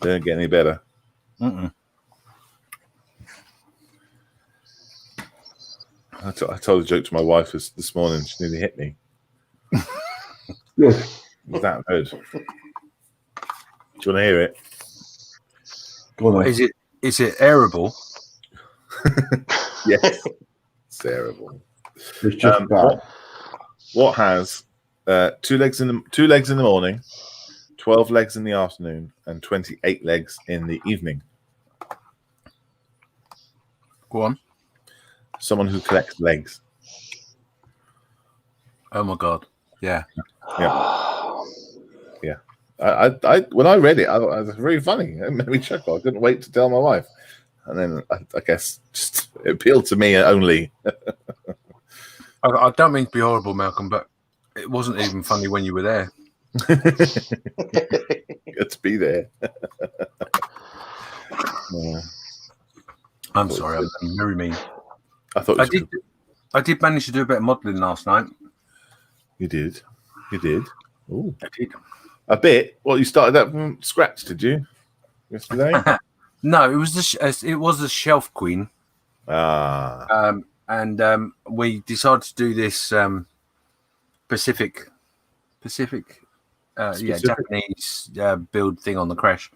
they don't get any better. Mm-mm. I told a joke to my wife this morning. She nearly hit me. Good. Was that good? Do you want to hear it? Go on. Is it airable? Yes, it's terrible. It's just bad. What has 2 legs in the morning, 12 legs in the afternoon, and 28 legs in the evening? Go on. Someone who collects legs. Oh my god. Yeah. Yeah. I when I read it, I thought it was very funny. It made me chuckle. I couldn't wait to tell my wife. And then I guess just it appealed to me only. I don't mean to be horrible, Malcolm, but it wasn't even funny when you were there. Good to be there. Yeah. I'm sorry, I'm very mean. I thought I did manage to do a bit of modelling last night. You did. Ooh. I did. A bit. Well, you started that from scratch, did you? Yesterday? No, it was the Shelf Queen. And we decided to do this Pacific, Japanese build thing on the crash.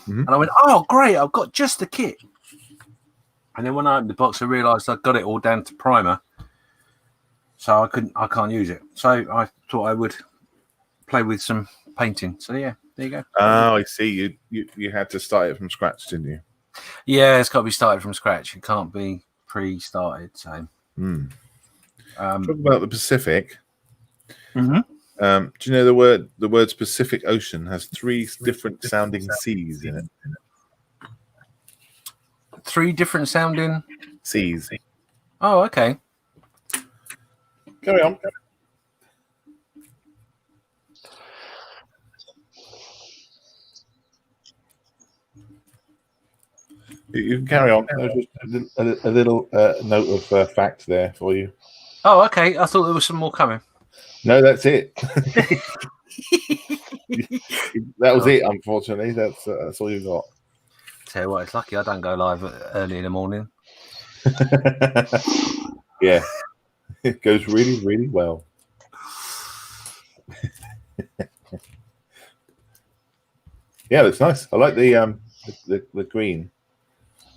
Mm-hmm. And I went, oh great, I've got just the kit. And then when I opened the box, I realised I'd got it all down to primer, so I can't use it. So I thought I would play with some painting. So yeah, there you go. Oh, I see. You had to start it from scratch, didn't you? Yeah, it's got to be started from scratch. It can't be pre-started. So, talk about the Pacific. Mm-hmm. Do you know the words Pacific Ocean has 3 different sounding seas in it? 3 different sounding seas. Oh, okay. Carry on. You can carry on. There's just a little note of fact there for you. Oh, okay. I thought there was some more coming. No, that's it. That was it. Unfortunately, that's all you got. Tell you what, it's lucky I don't go live early in the morning. Yeah, it goes really, really well. Yeah, looks nice. I like the green.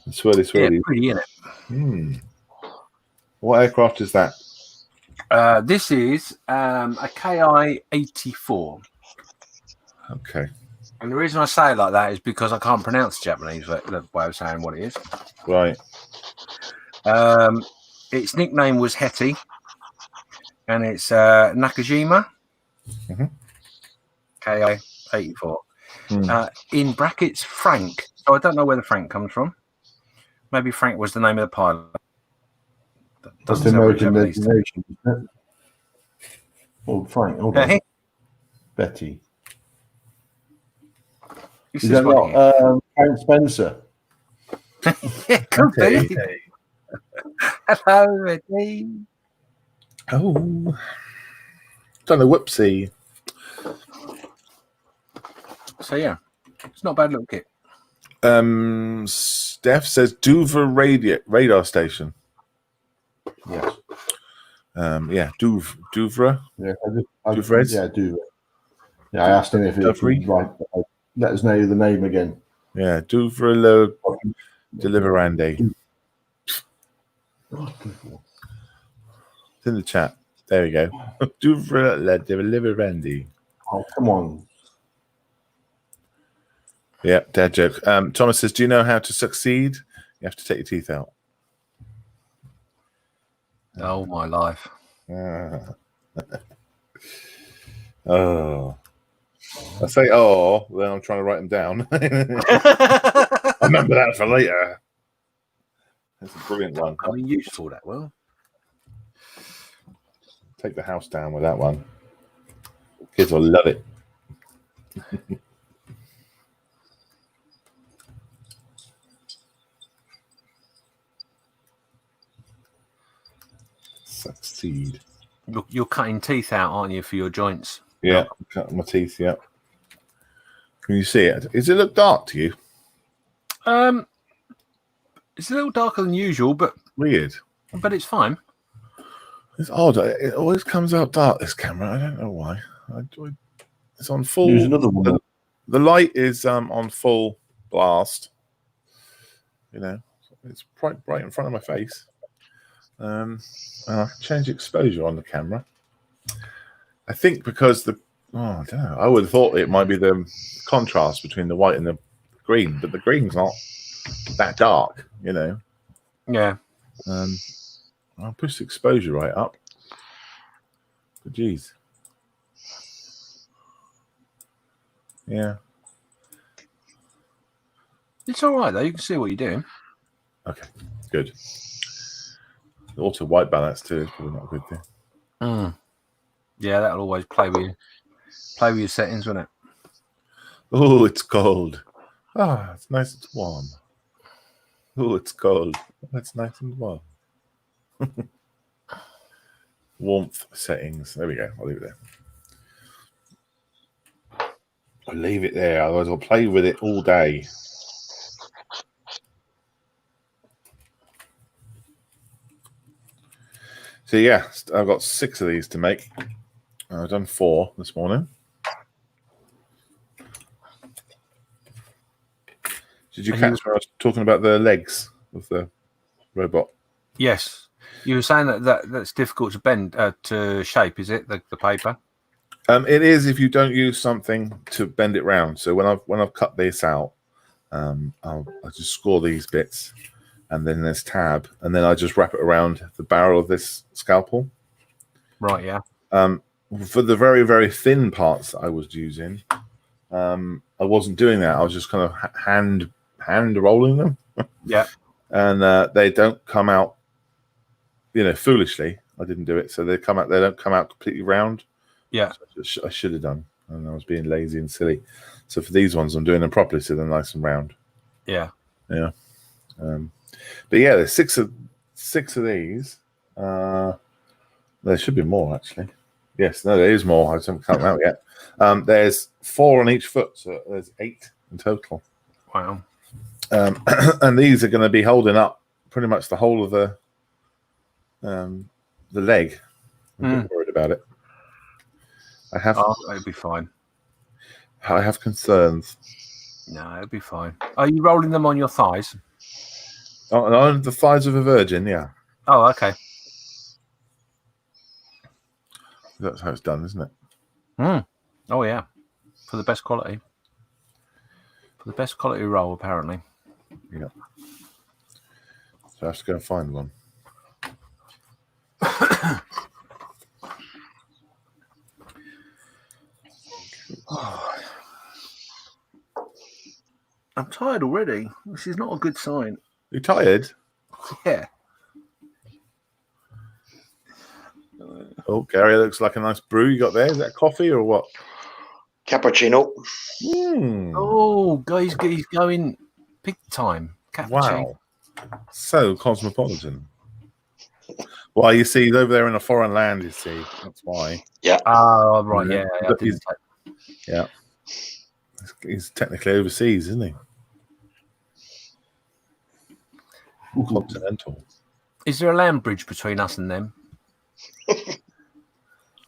The swirly. Yeah, pretty, isn't it? What aircraft is that? This is a KI-84. Okay. And the reason I say it like that is because I can't pronounce Japanese the way of saying what it is. Right. Its nickname was Hetty, and it's Nakajima. Mm-hmm. KI-84. In brackets, Frank. So I don't know where the Frank comes from. Maybe Frank was the name of the pilot. That's the American designation, isn't it? Oh, Frank. Hold on. Betty. Is that not Frank Spencer? It could be. Hello, Betty. Oh. Done a whoopsie. So yeah. It's not a bad little kit. Steph says Dover radar station. Yes. Yeah, Douvre. Yeah, Douvres? yeah, Douvre. Yeah, I asked him if it's right. Let us know the name again. Yeah, Douvre le Deliverandi. It's in the chat. There we go. Douvre le Deliverandi. Oh, come on. Yeah, dad joke. Thomas says, do you know how to succeed? You have to take your teeth out. Oh, my life. Oh. I say, oh, then I'm trying to write them down. I remember that for later. That's a brilliant one. I mean, useful that well. Take the house down with that one. Kids will love it. Succeed. You're cutting teeth out, aren't you, for your joints? Yeah, cutting my teeth. Yeah. Can you see it? Does it look dark to you? It's a little darker than usual, but Weird. it's fine. It's odd. It always comes out dark. This camera. I don't know why. It's on full. Use another one. The light is on full blast. You know, it's bright in front of my face. And I can change exposure on the camera. I think because I don't know. I would have thought it might be the contrast between the white and the green, but the green's not that dark, you know. Yeah. I'll push the exposure right up. But geez. Yeah. It's all right, though. You can see what you're doing. Okay, good. The auto white balance too is probably not a good thing. Yeah, that'll always play with your settings, won't it? Oh, it's cold. Ah, it's nice and warm. Oh, it's cold. It's nice and warm. Warmth settings. There we go. I'll leave it there. I'll leave it there. Otherwise, I'll play with it all day. So yeah, I've got 6 of these to make. I've done 4 this morning. Did you catch where I was talking about the legs of the robot? Yes. You were saying that's difficult to bend, to shape, is it, the paper? It is if you don't use something to bend it round. So when I've cut this out, I'll just score these bits, and then there's tab, and then I just wrap it around the barrel of this scalpel. Right, yeah. For the very, very thin parts that I was using, I wasn't doing that. I was just kind of hand rolling them. Yeah. And they don't come out, you know, foolishly. I didn't do it, so they don't come out completely round. Yeah. So I should have done, and I was being lazy and silly. So for these ones, I'm doing them properly, so they're nice and round. Yeah. Yeah. But yeah, there's six of these. There should be more actually. Yes, no, there is more. I just haven't cut them out yet. There's 4 on each foot, so there's 8 in total. Wow. And these are going to be holding up pretty much the whole of the leg. I'm a bit worried about it. It'll be fine. I have concerns. No, it'll be fine. Are you rolling them on your thighs? On the thighs of a virgin, yeah. Oh, okay. That's how it's done, isn't it? Oh, yeah. For the best quality. For the best quality roll, apparently. Yeah. So I have to go and find one. I'm tired already. This is not a good sign. You tired? Yeah. Oh, Gary, looks like a nice brew you got there. Is that coffee or what? Cappuccino. Oh, guys, he's going big time. Cappuccino. Wow. So cosmopolitan. Well, you see, he's over there in a foreign land, you see. That's why. Yeah. Oh, right, yeah. Yeah. He's technically overseas, isn't he? Continental. Is there a land bridge between us and them?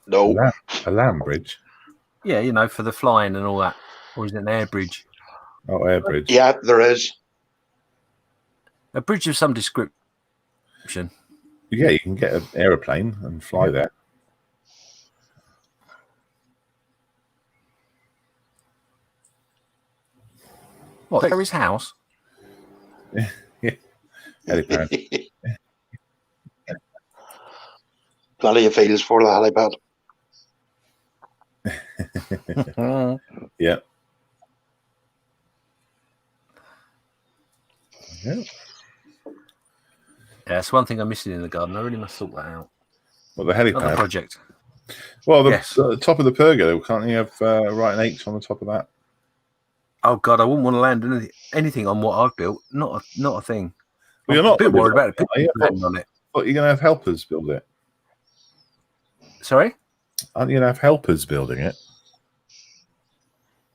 No. A land bridge? Yeah, you know, for the flying and all that. Or is it an air bridge? Oh, air bridge. Yeah, there is. A bridge of some description. Yeah, you can get an aeroplane and fly there. What, there is house? Helipad. Plenty of fields for the helipad. Yeah. Yeah. Yeah, that's one thing I'm missing in the garden. I really must sort that out. Well, the Another helipad. project. Well, Yes. the top of the pergola, can't you have right and H on the top of that? Oh God, I wouldn't want to land anything on what I've built. Not a thing. Well, you're I'm not a bit worried about it. are you? Landing on it. But you're going to have helpers build it. Sorry? Aren't you going to have helpers building it?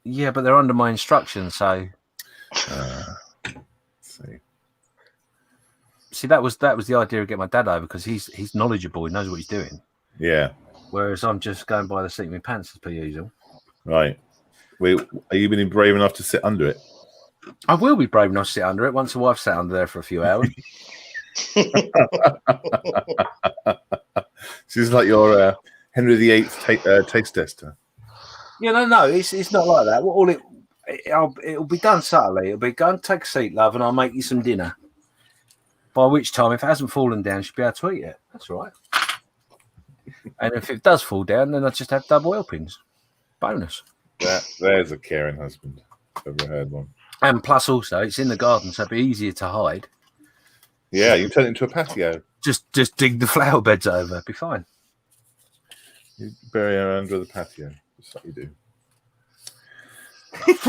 Yeah, but they're under my instructions, so. Let's see. That was the idea of getting my dad over because he's knowledgeable. He knows what he's doing. Yeah. Whereas I'm just going by the seat of my pants as per usual. Right. Are you being brave enough to sit under it? I will be brave enough to sit under it once the wife sat under there for a few hours. She's like your Henry VIII taste tester. Yeah, no, it's not like that. All it'll be done subtly. It'll be go and take a seat, love, and I'll make you some dinner. By which time, if it hasn't fallen down, she'll be able to eat it. That's right. And if it does fall down, then I just have double helpings. Bonus. There's a caring husband. I've ever heard one. And plus, also, it's in the garden, so it'll be easier to hide. Yeah, you turn it into a patio. Just dig the flower beds over. It'll be fine. You bury her under the patio. That's what you do.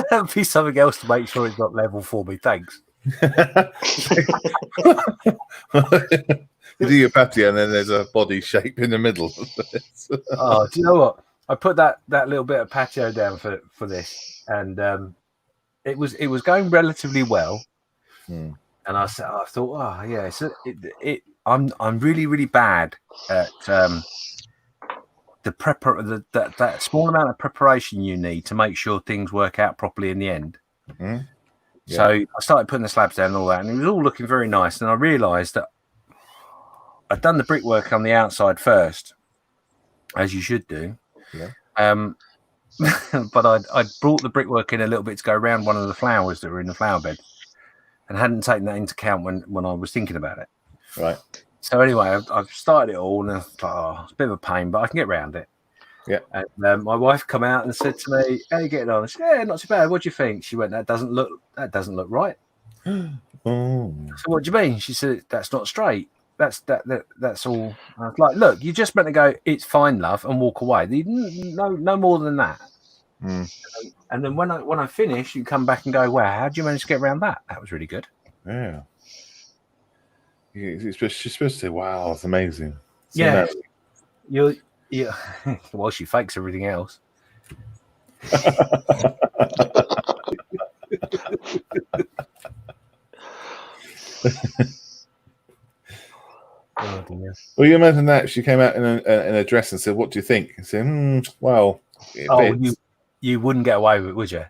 That'd be something else to make sure it's not level for me. Thanks. You do your patio, and then there's a body shape in the middle. Oh, do you know what? I put that little bit of patio down for this, and it was going relatively well. And I thought, oh yeah, I'm really bad at that small amount of preparation you need to make sure things work out properly in the end. Yeah. So I started putting the slabs down and all that, and it was all looking very nice. And I realised that I'd done the brickwork on the outside first, as you should do. Yeah. But I'd brought the brickwork in a little bit to go around one of the flowers that were in the flower bed, and hadn't taken that into account when I was thinking about it. Right. So anyway, I've started it all, and I thought, it's a bit of a pain, but I can get around it. Yeah. And my wife come out and said to me, "How are you getting on?" I said, "Yeah, not too bad. What do you think?" She went, That doesn't look right." Oh. So what do you mean? She said, "That's not straight. That's all." I was like, "Look, you just meant to go, 'It's fine, love,' and walk away. No more than that." And then when I finish, you come back and go, "Wow, how did you manage to get around that? That was really good." Yeah. She's supposed to say, "Wow, it's amazing." So Yeah. Well, she fakes everything else. Oh, dear. Well, you imagine that she came out in a dress and said, "What do you think?" And said, "Well, you wouldn't get away with it, would you?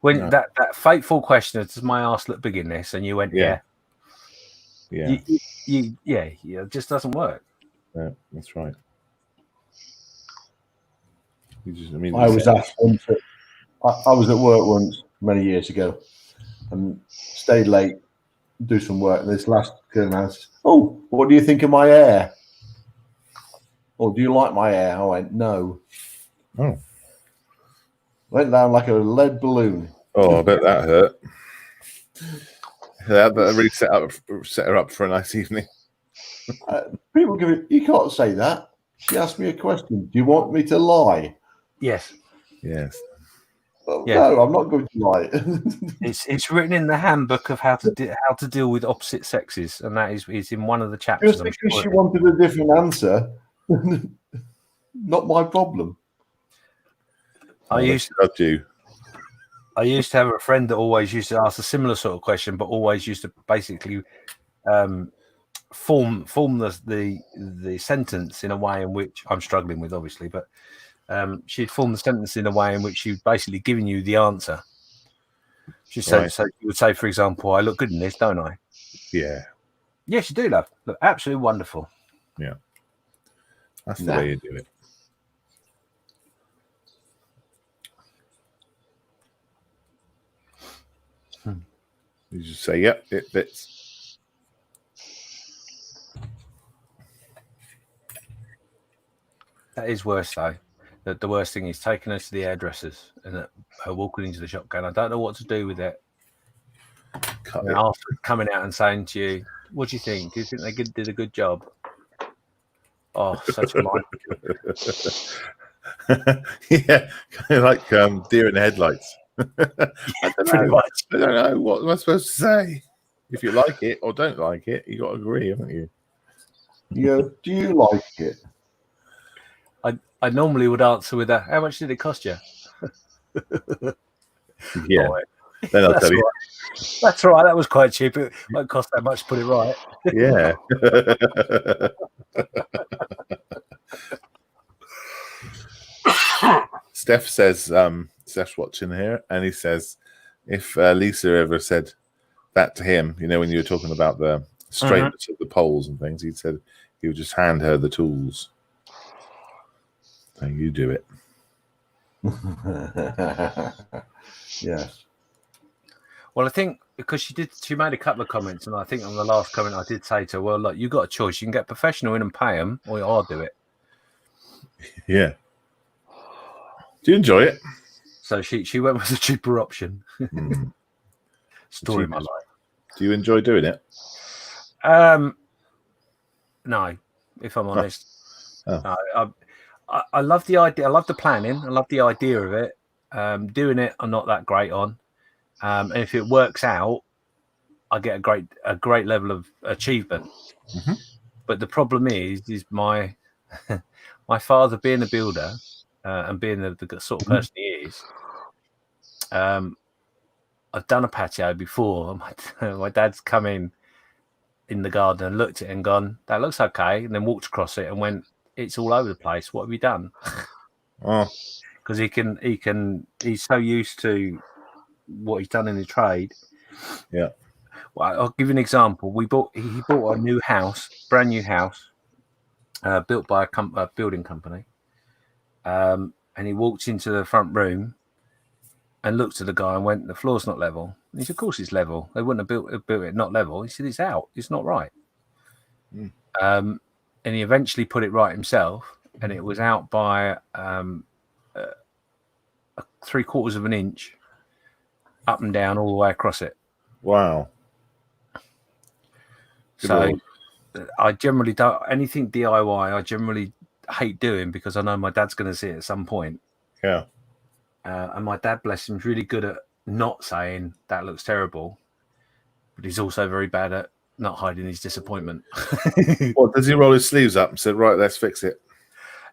When No. that fateful question of, "Does my arse look big in this?" and you went, "Yeah." It just doesn't work. Yeah, that's right. I was asked once. I was at work once many years ago, and stayed late, do some work. And this last girl asked, "Oh, what do you think of my hair? Or do you like my hair?" I went, "No." Oh. Went down like a lead balloon. Oh, I bet that hurt. That really set her up for a nice evening. People give it. You can't say that. She asked me a question. Do you want me to lie? Yes. Yes. Well, Yeah. no, I'm not going to lie. It's written in the handbook of how to deal with opposite sexes, and that is in one of the chapters. Just because she wanted a different answer, not my problem. I used loved you. I used to have a friend that always used to ask a similar sort of question, but always used to basically form the sentence in a way in which I'm struggling with, obviously, but she'd form the sentence in a way in which she'd basically given you the answer. She said, Right. so you would say, for example, I look good in this, don't I? Yeah. Yes, you do, love. Look absolutely wonderful. Yeah. That's the way you do it. You just say, yep, it fits. That is worse, though. The worst thing is taking us to the hairdressers and her walking into the shop going, I don't know what to do with it. Cut And it. after coming out and saying to you, what do you think? Do you think they did a good job? Oh, such a mind. Yeah, kind of like deer in the headlights. I don't know. What am I supposed to say? If you like it or don't like it, you got to agree, haven't you? Yeah. Do you like it? I normally would answer with how much did it cost you? Yeah. Oh, Then I'll tell you. Right. That's right. That was quite cheap. It won't cost that much to put it right. Yeah. Steph says, Steph's watching here, and he says, if Lisa ever said that to him, you know, when you were talking about the straightness of the poles and things, he said he would just hand her the tools. So you do it. Yes. Well, I think because she made a couple of comments, and I think on the last comment I did say to her, well, look, you got a choice. You can get professional in and pay them, or I'll do it. Yeah. Do you enjoy it? So she went with the cheaper option. Story of my life. Do you enjoy doing it? No, if I'm honest. Oh. No, I love the idea. I love the planning. I love the idea of it. Doing it, I'm not that great on. And if it works out, I get a great level of achievement. Mm-hmm. But the problem is my my father being a builder and being the sort of person he is. I've done a patio before. My dad's come in the garden and looked at it and gone, that looks okay, and then walked across it and went, it's all over the place. What have you done? Oh. Because he's so used to what he's done in the trade. Yeah. Well, I'll give you an example. He bought a new house, brand new house, built by a building company. And he walked into the front room and looked at the guy and went, the floor's not level. And he said, of course it's level. They wouldn't have built it not level. He said, it's out. It's not right. And he eventually put it right himself, and it was out by 3/4 of an inch up and down all the way across it. Wow. Good So Lord. I generally don't anything DIY. I generally hate doing because I know my dad's going to see it at some point. Yeah. And my dad, bless him, is really good at not saying that looks terrible, but he's also very bad at not hiding his disappointment. What, does he roll his sleeves up and say, right, let's fix it?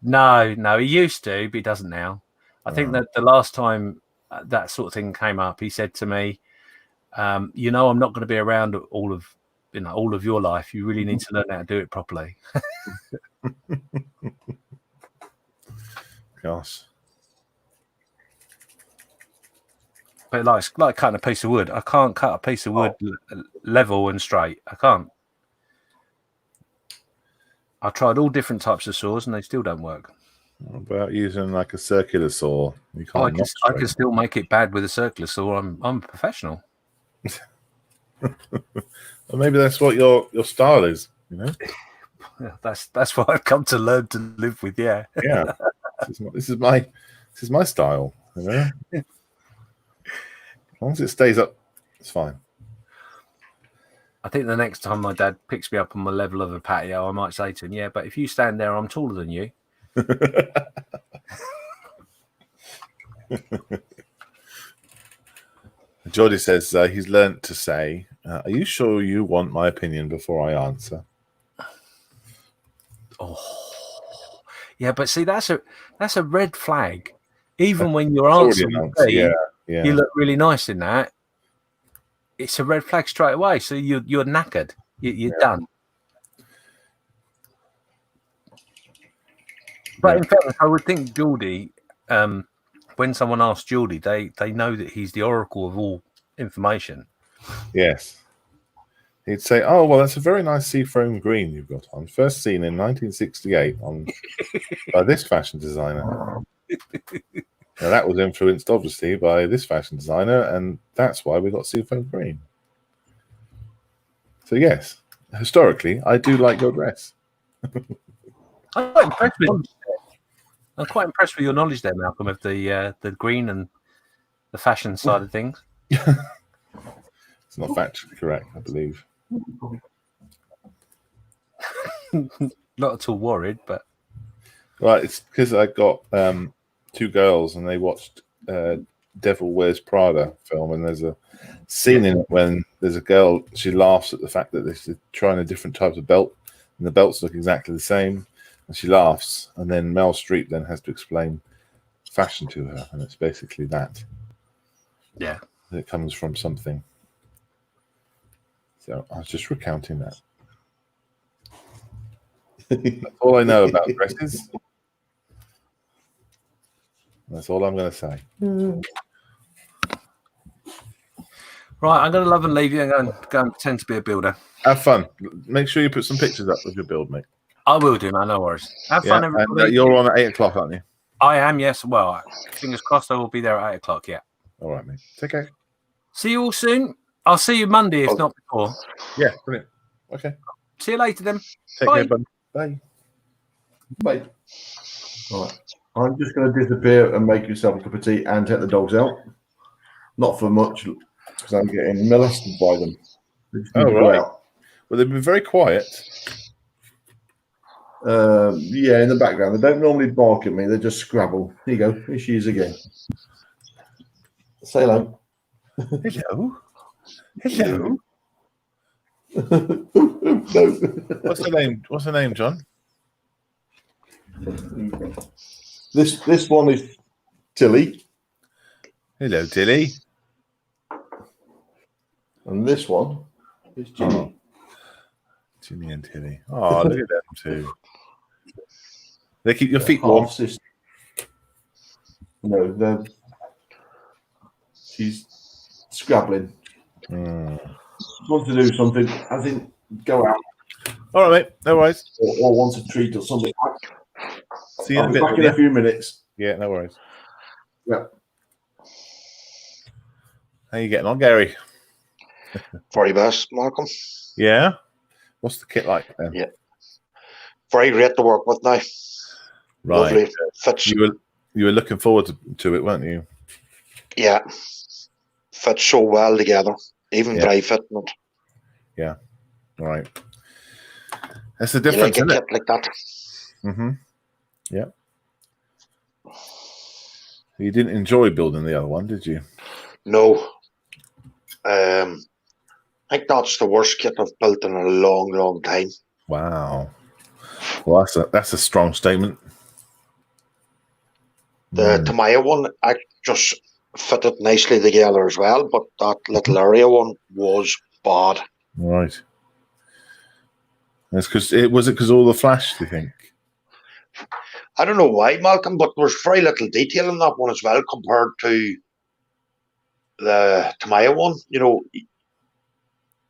No, he used to, but he doesn't now. I think that the last time that sort of thing came up, he said to me, I'm not going to be around all of your life. You really need to learn how to do it properly. Gosh. But like cutting a piece of wood. I can't cut a piece of wood level and straight. I can't. I've tried all different types of saws and they still don't work. What about using like a circular saw? You I can't can still make it bad with a circular saw. I'm a professional. Well, maybe that's what your style is, you know? Yeah, that's what I've come to learn to live with. Yeah. Yeah. This is my style, you know? As long as it stays up, it's fine. I think the next time my dad picks me up on the level of a patio, I might say to him, yeah, but if you stand there, I'm taller than you. Jordy says he's learnt to say, are you sure you want my opinion before I answer? Yeah, but see, that's a red flag. Even when you're answering, Yeah. Yeah. You look really nice in that. It's a red flag straight away. So you're knackered. You're done. But in fairness, I would think Geordie, when someone asks Geordie, they know that he's the oracle of all information. Yes. He'd say, "Oh, well, that's a very nice seafoam green you've got on. First seen in 1968 by this fashion designer. Now, that was influenced, obviously, by this fashion designer, and that's why we got seafoam green." So, yes, historically, I do like your dress. I'm quite impressed with your knowledge there, Malcolm, of the green and the fashion side of things. It's not factually correct, I believe. Not at all worried, but Right, it's because I got two girls and they watched Devil Wears Prada film, and there's a scene in it when there's a girl, she laughs at the fact that they're trying a different type of belt, and the belts look exactly the same, and she laughs, and then Meryl Streep then has to explain fashion to her, and it's basically that. Yeah. It comes from something. So I was just recounting that. That's all I know about dresses. That's all I'm going to say. Right, I'm going to love and leave you and go and pretend to be a builder. Have fun. Make sure you put some pictures up of your build, mate. I will do, man. No worries. Have fun, everybody. And you're on at 8 o'clock, aren't you? I am, yes. Well, fingers crossed I will be there at 8 o'clock, yeah. All right, mate. Take care. See you all soon. I'll see you Monday, if not before. Yeah, brilliant. Okay. See you later, then. Take Bye. care, bud. Bye. Bye. Right. I'm just going to disappear and make yourself a cup of tea and take the dogs out. Not for much, because I'm getting molested by them. Oh, right. Well, they've been very quiet. Yeah, in the background. They don't normally bark at me. They just scrabble. Here you go. Here she is again. Say hello. Hello. Hello. No. What's her name? What's her name, John? This one is Tilly. Hello, Tilly. And this one is Ginny. Oh. Ginny and Tilly. Oh, look at them two. They keep your feet warm. No, she's scrabbling. She wants to do something, as in go out. All right, mate. No worries. Or wants a treat or something. See you in a bit. Back in a few minutes. Yeah, no worries. Yeah. How you getting on, Gary? Very best, Malcolm. Yeah. What's the kit like then? Yeah. Very great to work with now. Right. Lovely. Fits. You were looking forward to it, weren't you? Yeah. Fits so well together. Even dry fitting it. Yeah. Right. That's the difference, You like a isn't kit like that. Mm-hmm. Yeah. You didn't enjoy building the other one, did you? No. I think that's the worst kit I've built in a long, long time. Wow. Well, that's a strong statement. The Tamiya one, I just fitted nicely together as well, but that little area one was bad. Right. That's because all the flash, do you think? I don't know why, Malcolm, but there's very little detail in that one as well compared to the Tamiya one. You know,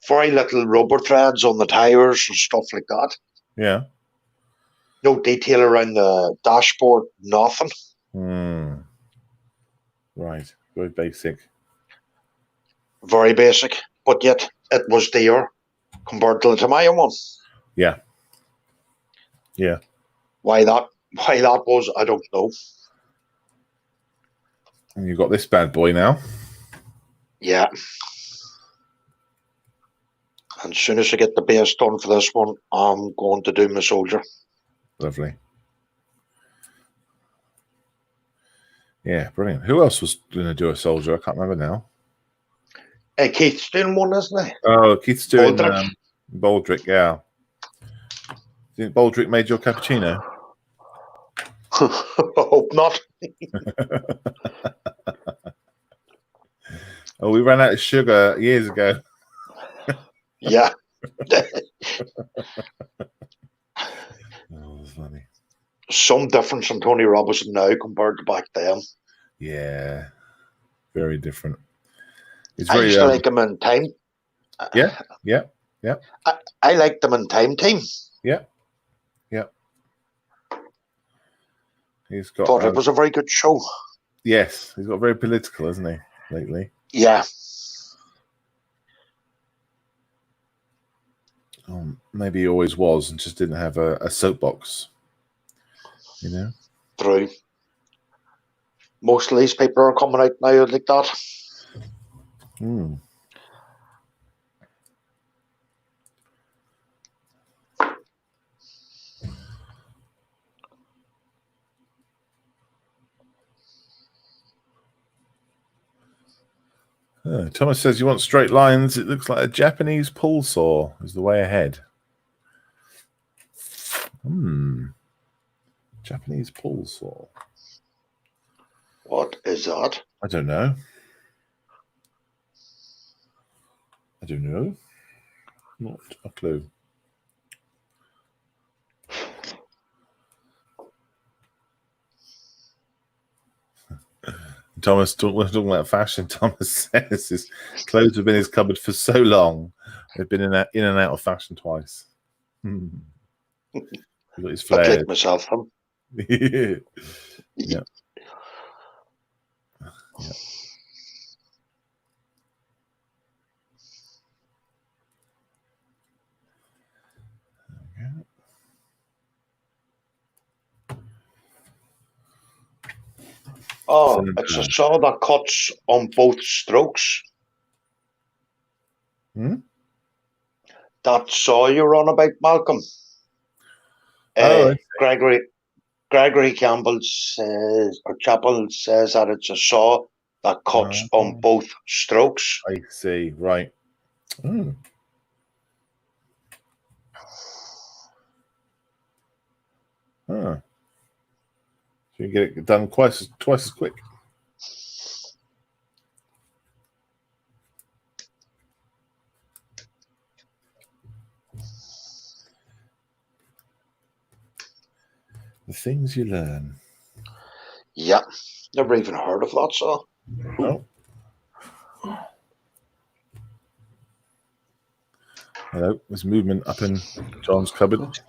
very little rubber threads on the tires and stuff like that. Yeah. No detail around the dashboard, nothing. Right. Very basic. Very basic, but yet it was there compared to the Tamiya one. Yeah. Yeah. Why that was, I don't know. And you've got this bad boy now. Yeah. And as soon as I get the base done for this one, I'm going to do my soldier. Lovely. Yeah, brilliant. Who else was going to do a soldier? I can't remember now. Keith's doing one, isn't he? Oh, Keith's doing Baldrick. Baldrick, yeah. Do you think Baldrick made your cappuccino? I hope not. Oh, we ran out of sugar years ago. Yeah. Oh, funny. Some difference in Tony Robinson now compared to back then. Yeah, very different. It's I very used to like him in time. yeah. I liked him in Time Team. Yeah. He's got. Thought it was a very good show. Yes, he's got very political, hasn't he, lately? Yeah. Maybe he always was and just didn't have a soapbox. You know. True. Most of these people are coming out now like that. Thomas says you want straight lines. It looks like a Japanese pull saw is the way ahead. Japanese pull saw. What is that? I don't know. Not a clue. Thomas, we're talking about fashion. Thomas says his clothes have been in his cupboard for so long. They've been in and out of fashion twice. He's got his flares. I'd like myself him. Yeah. Oh, it's a saw that cuts on both strokes. That saw you're on about, Malcolm. Gregory Campbell says, or Chappell says that it's a saw that cuts on both strokes. I see. Right. So you get it done twice as quick. The things you learn. Yeah, never even heard of that saw. No. Hello, there's movement up in John's cupboard.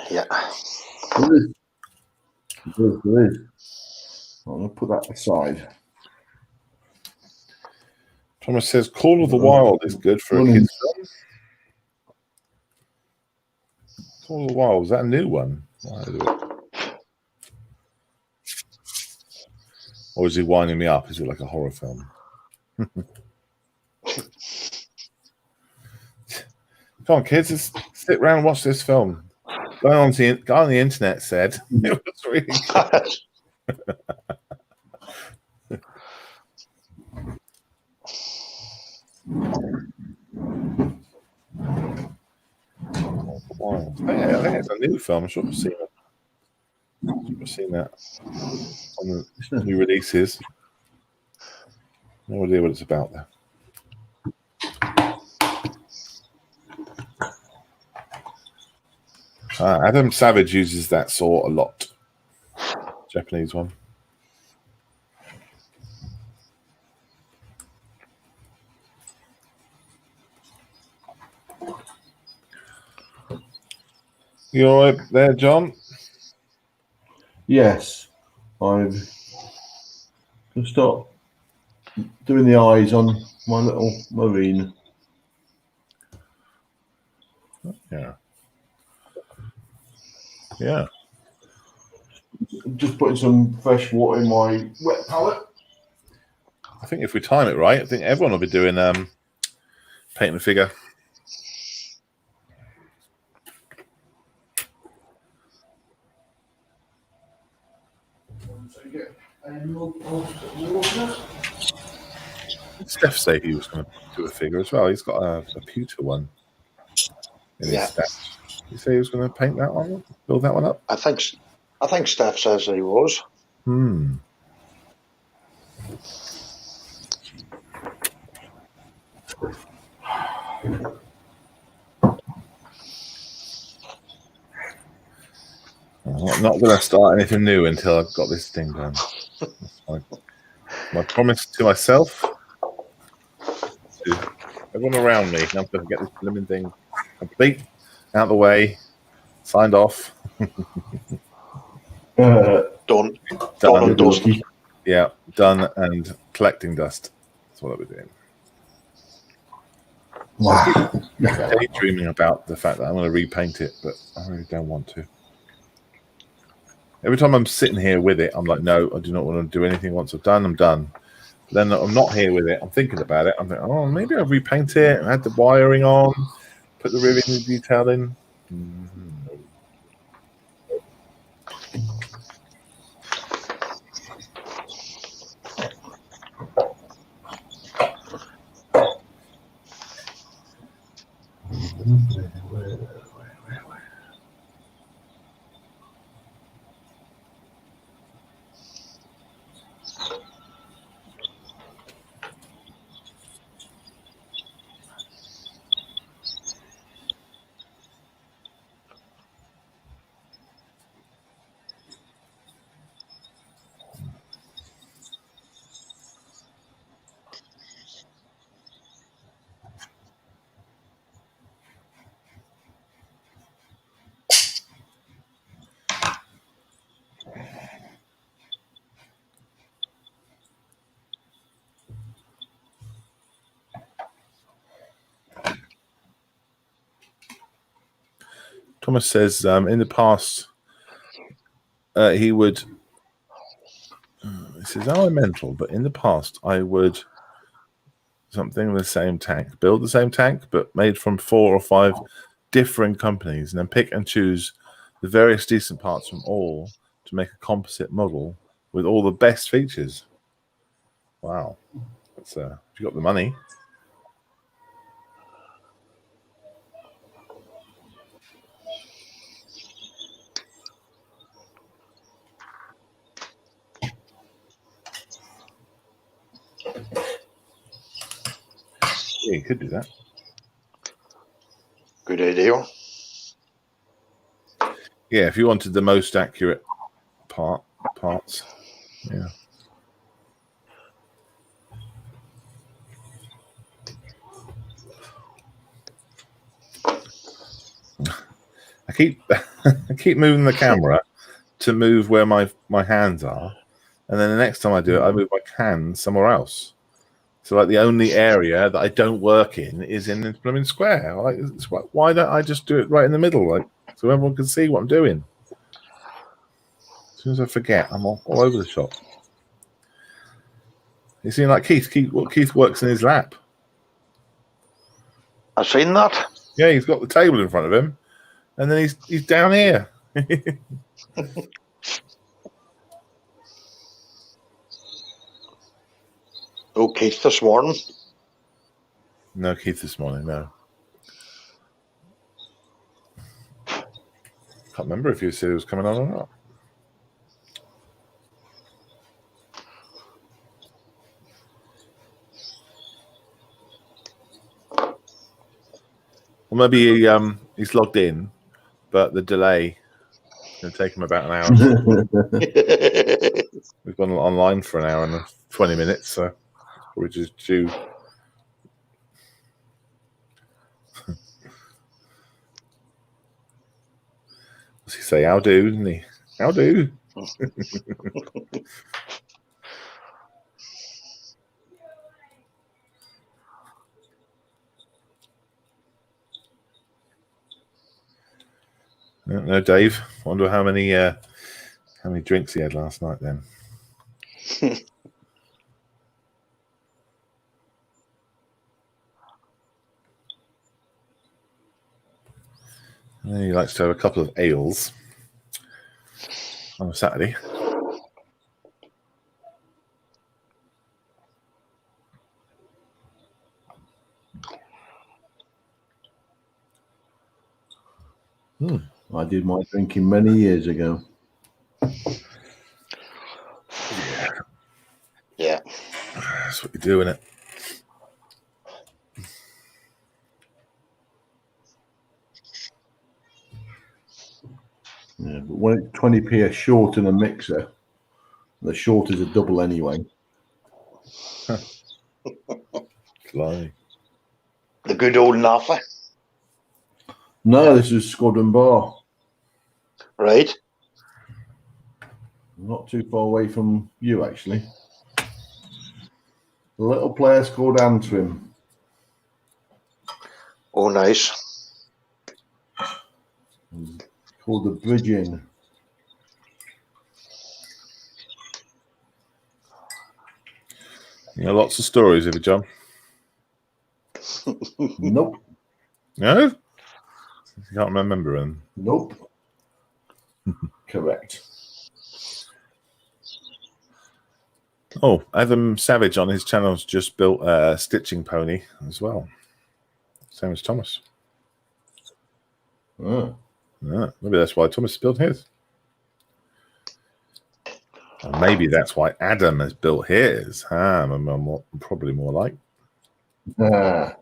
Yeah. There is. I'm going to put that aside. Thomas says Call of the Wild is good for a kid's film. Call of the Wild, is that a new one? Or is he winding me up? Is it like a horror film? Come on, kids, just sit around and watch this film. Guy on the internet said it was really good. Wow. I think it's a new film. I'm sure I've seen it. I've seen that on the new releases. No idea what it's about there. Adam Savage uses that saw a lot. Japanese one. You all right there, John? Yes. I've going to start doing the eyes on my little marine. Yeah. Yeah. Just putting some fresh water in my wet palette. I think if we time it right, I think everyone will be doing painting the figure. Steph said he was going to do a figure as well. He's got a pewter one in his stash. You say he was going to paint that one, build that one up? I think Steph says he was. I'm not going to start anything new until I've got this thing done. That's my promise to myself, to everyone around me. I'm going to get this living thing complete, out of the way, signed off. Done and dusty. Yeah, done and collecting dust. That's what I'll be doing. Wow. Daydreaming about the fact that I'm going to repaint it, but I really don't want to. Every time I'm sitting here with it, I'm like, no, I do not want to do anything. Once I'm done, I'm done. Then I'm not here with it. I'm thinking about it. I'm thinking, oh, maybe I'll repaint it and add the wiring on, put the riveting detail in. Thomas says in the past he would. He says, "Oh, I'm mental," but in the past I would something the same tank, build the same tank, but made from 4 or 5 different companies, and then pick and choose the various decent parts from all to make a composite model with all the best features. Wow, that's if you got the money. Yeah, you could do that. Good idea. Yeah, if you wanted the most accurate parts. Yeah. I keep moving the camera to move where my hands are, and then the next time I do it, I move my hands somewhere else. So like the only area that I don't work in is in the blooming square. Like, why don't I just do it right in the middle, like so everyone can see what I'm doing? As soon as I forget, I'm all over the shop. You see, like Keith works in his lap. I've seen that. Yeah, he's got the table in front of him, and then he's down here. Oh, Keith this morning. No Keith this morning, no. Can't remember if you said he was coming on or not. Well, maybe he's logged in, but the delay is going to take him about an hour. We've gone online for an hour and 20 minutes, so probably just due. What's he say? How do, didn't he? How do? No, Dave. Wonder how many drinks he had last night then. He likes to have a couple of ales on a Saturday. I did my drinking many years ago. Yeah. Yeah. That's what you do, innit? Yeah, but when it's 20p a short in a mixer, the short is a double anyway. Fly. The good old Naffa, No, this is Squadron Bar. right? Not too far away from you, actually. A little place called Antrim. Oh, nice. Called the Bridge Inn. You know, lots of stories of it, John. Nope. No? You can't remember them. Nope. Correct. Oh, Adam Savage on his channel's just built a stitching pony as well. Same as Thomas. Oh. Yeah, maybe that's why Thomas built his. Or maybe that's why Adam has built his. I'm probably more like. Ah.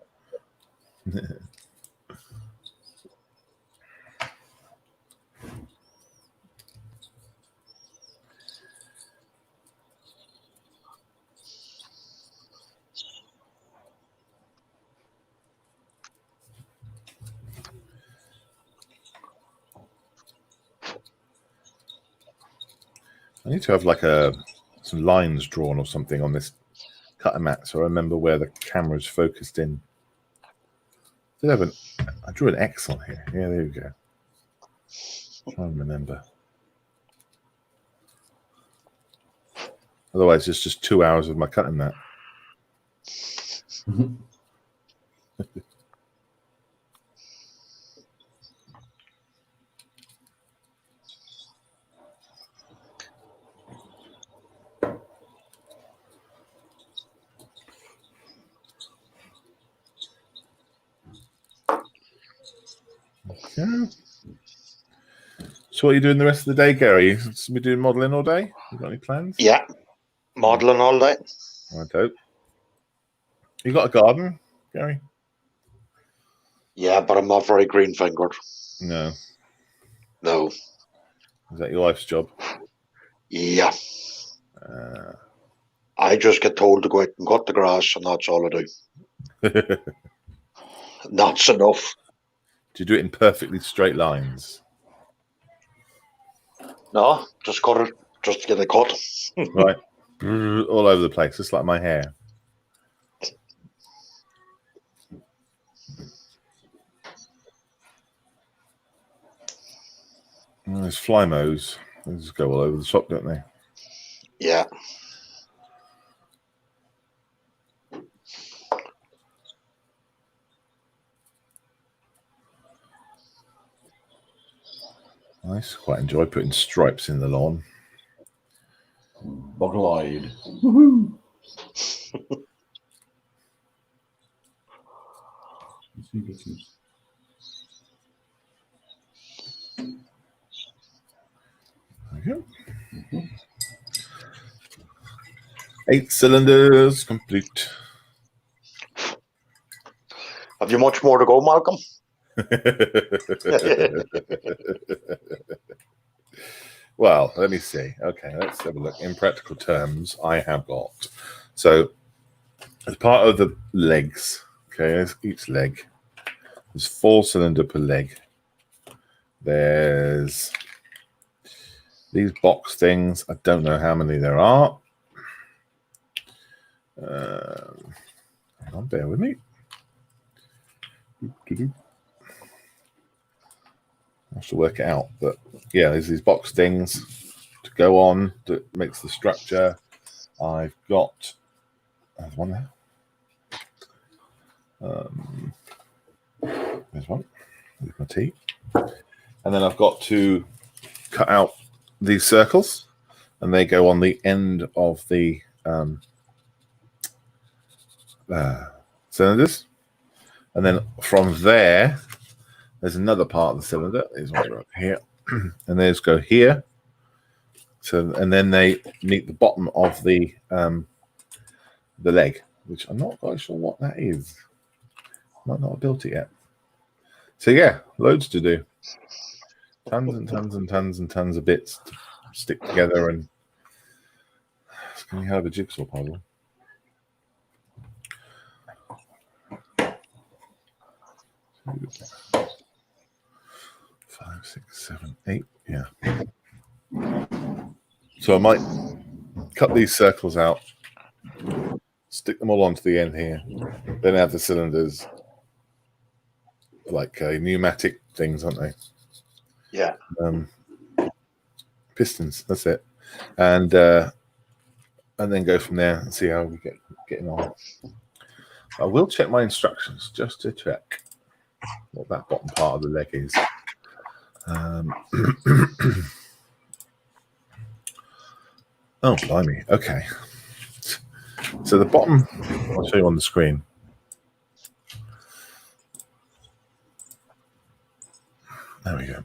I need to have like some lines drawn or something on this cutter mat so I remember where the camera's focused in. I drew an X on here. Yeah, there we go. Try and remember. Otherwise, it's just 2 hours of my cutting mat. Okay. So what are you doing the rest of the day, Gary? You be doing modelling all day? You got any plans? Yeah, modelling all day. I don't. You got a garden, Gary? Yeah, but I'm not very green fingered. No. No. Is that your life's job? Yeah. I just get told to go out and cut the grass, and that's all I do. That's enough. Do you do it in perfectly straight lines? No, just cut it, just to get a cut. Right. All over the place, just like my hair. There's fly mows. They just go all over the shop, don't they? Yeah. Nice. Quite enjoy putting stripes in the lawn. Boggle-eyed. Woohoo! Okay. 8 cylinders complete. Have you much more to go, Malcolm? Well, let me see. Okay, let's have a look. In practical terms, I have got. So, as part of the legs, okay, each leg, there's 4 cylinder per leg. There's these box things. I don't know how many there are. Hang on, bear with me. I have to work it out, but yeah, there's these box things to go on that makes the structure. I've got there's one there. There's one with my T, and then I've got to cut out these circles, and they go on the end of the cylinders, and then from there. There's another part of the cylinder. These ones are up here, and those go here. So, and then they meet the bottom of the leg, which I'm not quite sure what that is. Might not have built it yet. So yeah, loads to do. tons and tons and tons and tons of bits to stick together, and it's going to have a jigsaw puzzle. 5, 6, 7, 8. Yeah. So I might cut these circles out, stick them all onto the end here, then have the cylinders like pneumatic things, aren't they? Yeah. Pistons. That's it, and then go from there and see how we getting on. I will check my instructions just to check what that bottom part of the leg is. Oh, blimey. Okay. So the bottom, I'll show you on the screen. There we go.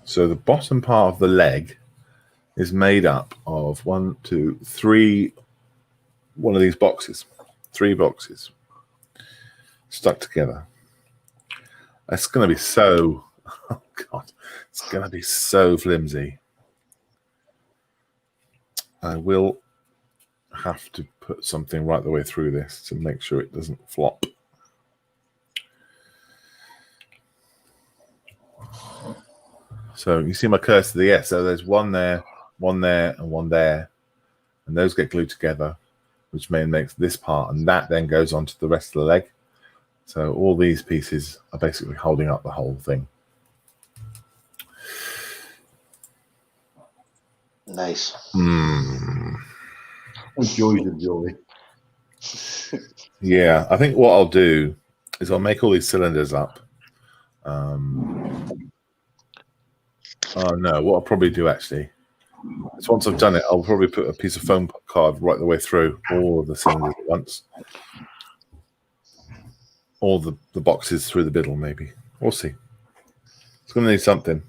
So the bottom part of the leg is made up of 1, 2, 3, one of these boxes, 3 boxes stuck together. It's going to be so, oh God, it's going to be so flimsy. I will have to put something right the way through this to make sure it doesn't flop. So you see my cursor there. So there's one there, and one there. And those get glued together, which makes this part, and that then goes onto the rest of the leg. So all these pieces are basically holding up the whole thing. Nice. Joys of joy. Yeah, I think what I'll do is I'll make all these cylinders up. Oh no, what I'll probably do actually is once I've done it, I'll probably put a piece of foam card right the way through all of the cylinders at once. All the boxes through the middle, maybe. We'll see. It's going to need something.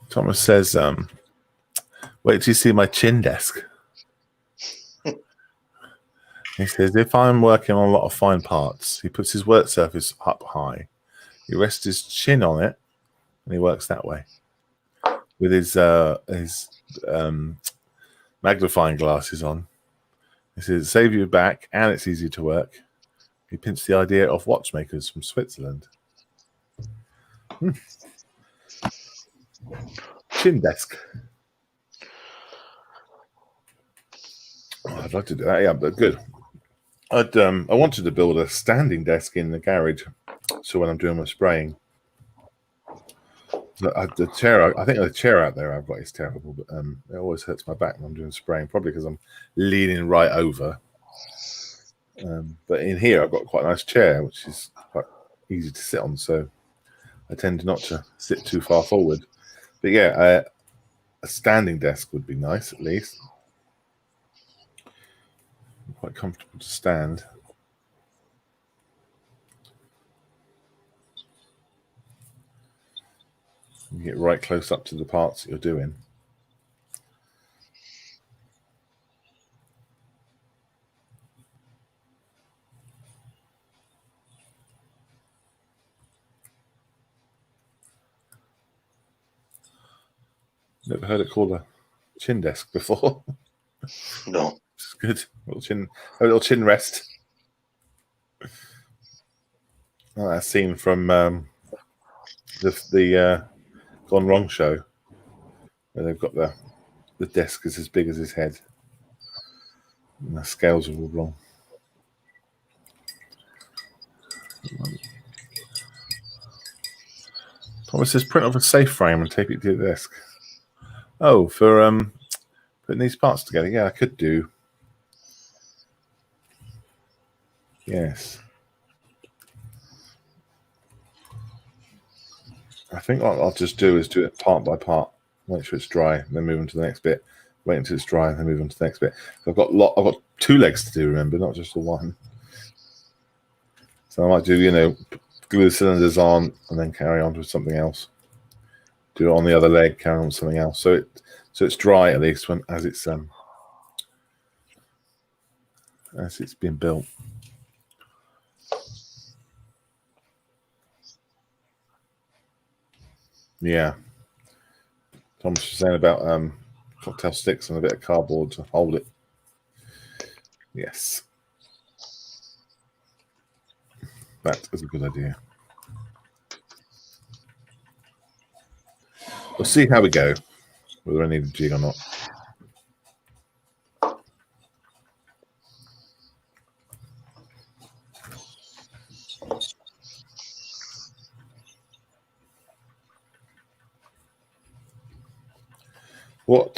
Thomas says, wait till you see my chin desk. He says, if I'm working on a lot of fine parts, he puts his work surface up high. He rests his chin on it, and he works that way. With his magnifying glasses on. He says, it saves you back, and it's easy to work. He pinched the idea of watchmakers from Switzerland. Chin desk. Oh, I'd like to do that, yeah, but good. I wanted to build a standing desk in the garage, so when I'm doing my spraying, the chair. I think the chair out there I've got is terrible, but it always hurts my back when I'm doing spraying. Probably because I'm leaning right over. But in here I've got quite a nice chair, which is quite easy to sit on. So I tend not to sit too far forward. But yeah, a standing desk would be nice at least. Quite comfortable to stand. You get right close up to the parts that you're doing. Never heard it called a chin desk before. No. It's good. A little chin rest. Oh, that scene from the Gone Wrong show, where they've got the desk is as big as his head, and the scales are all wrong. Thomas says print off a safe frame and tape it to your desk. Oh, for putting these parts together. Yeah, I could do. Yes. I think what I'll just do is do it part by part. Make sure it's dry, then move on to the next bit. Wait until it's dry, and then move on to the next bit. I've got 2 legs to do. Remember, not just the one. So I might do, glue the cylinders on, and then carry on with something else. Do it on the other leg, carry on with something else. So it's dry at least as it's being built. Yeah. Tom's saying about cocktail sticks and a bit of cardboard to hold it. Yes. That is a good idea. We'll see how we go, whether I need a jig or not.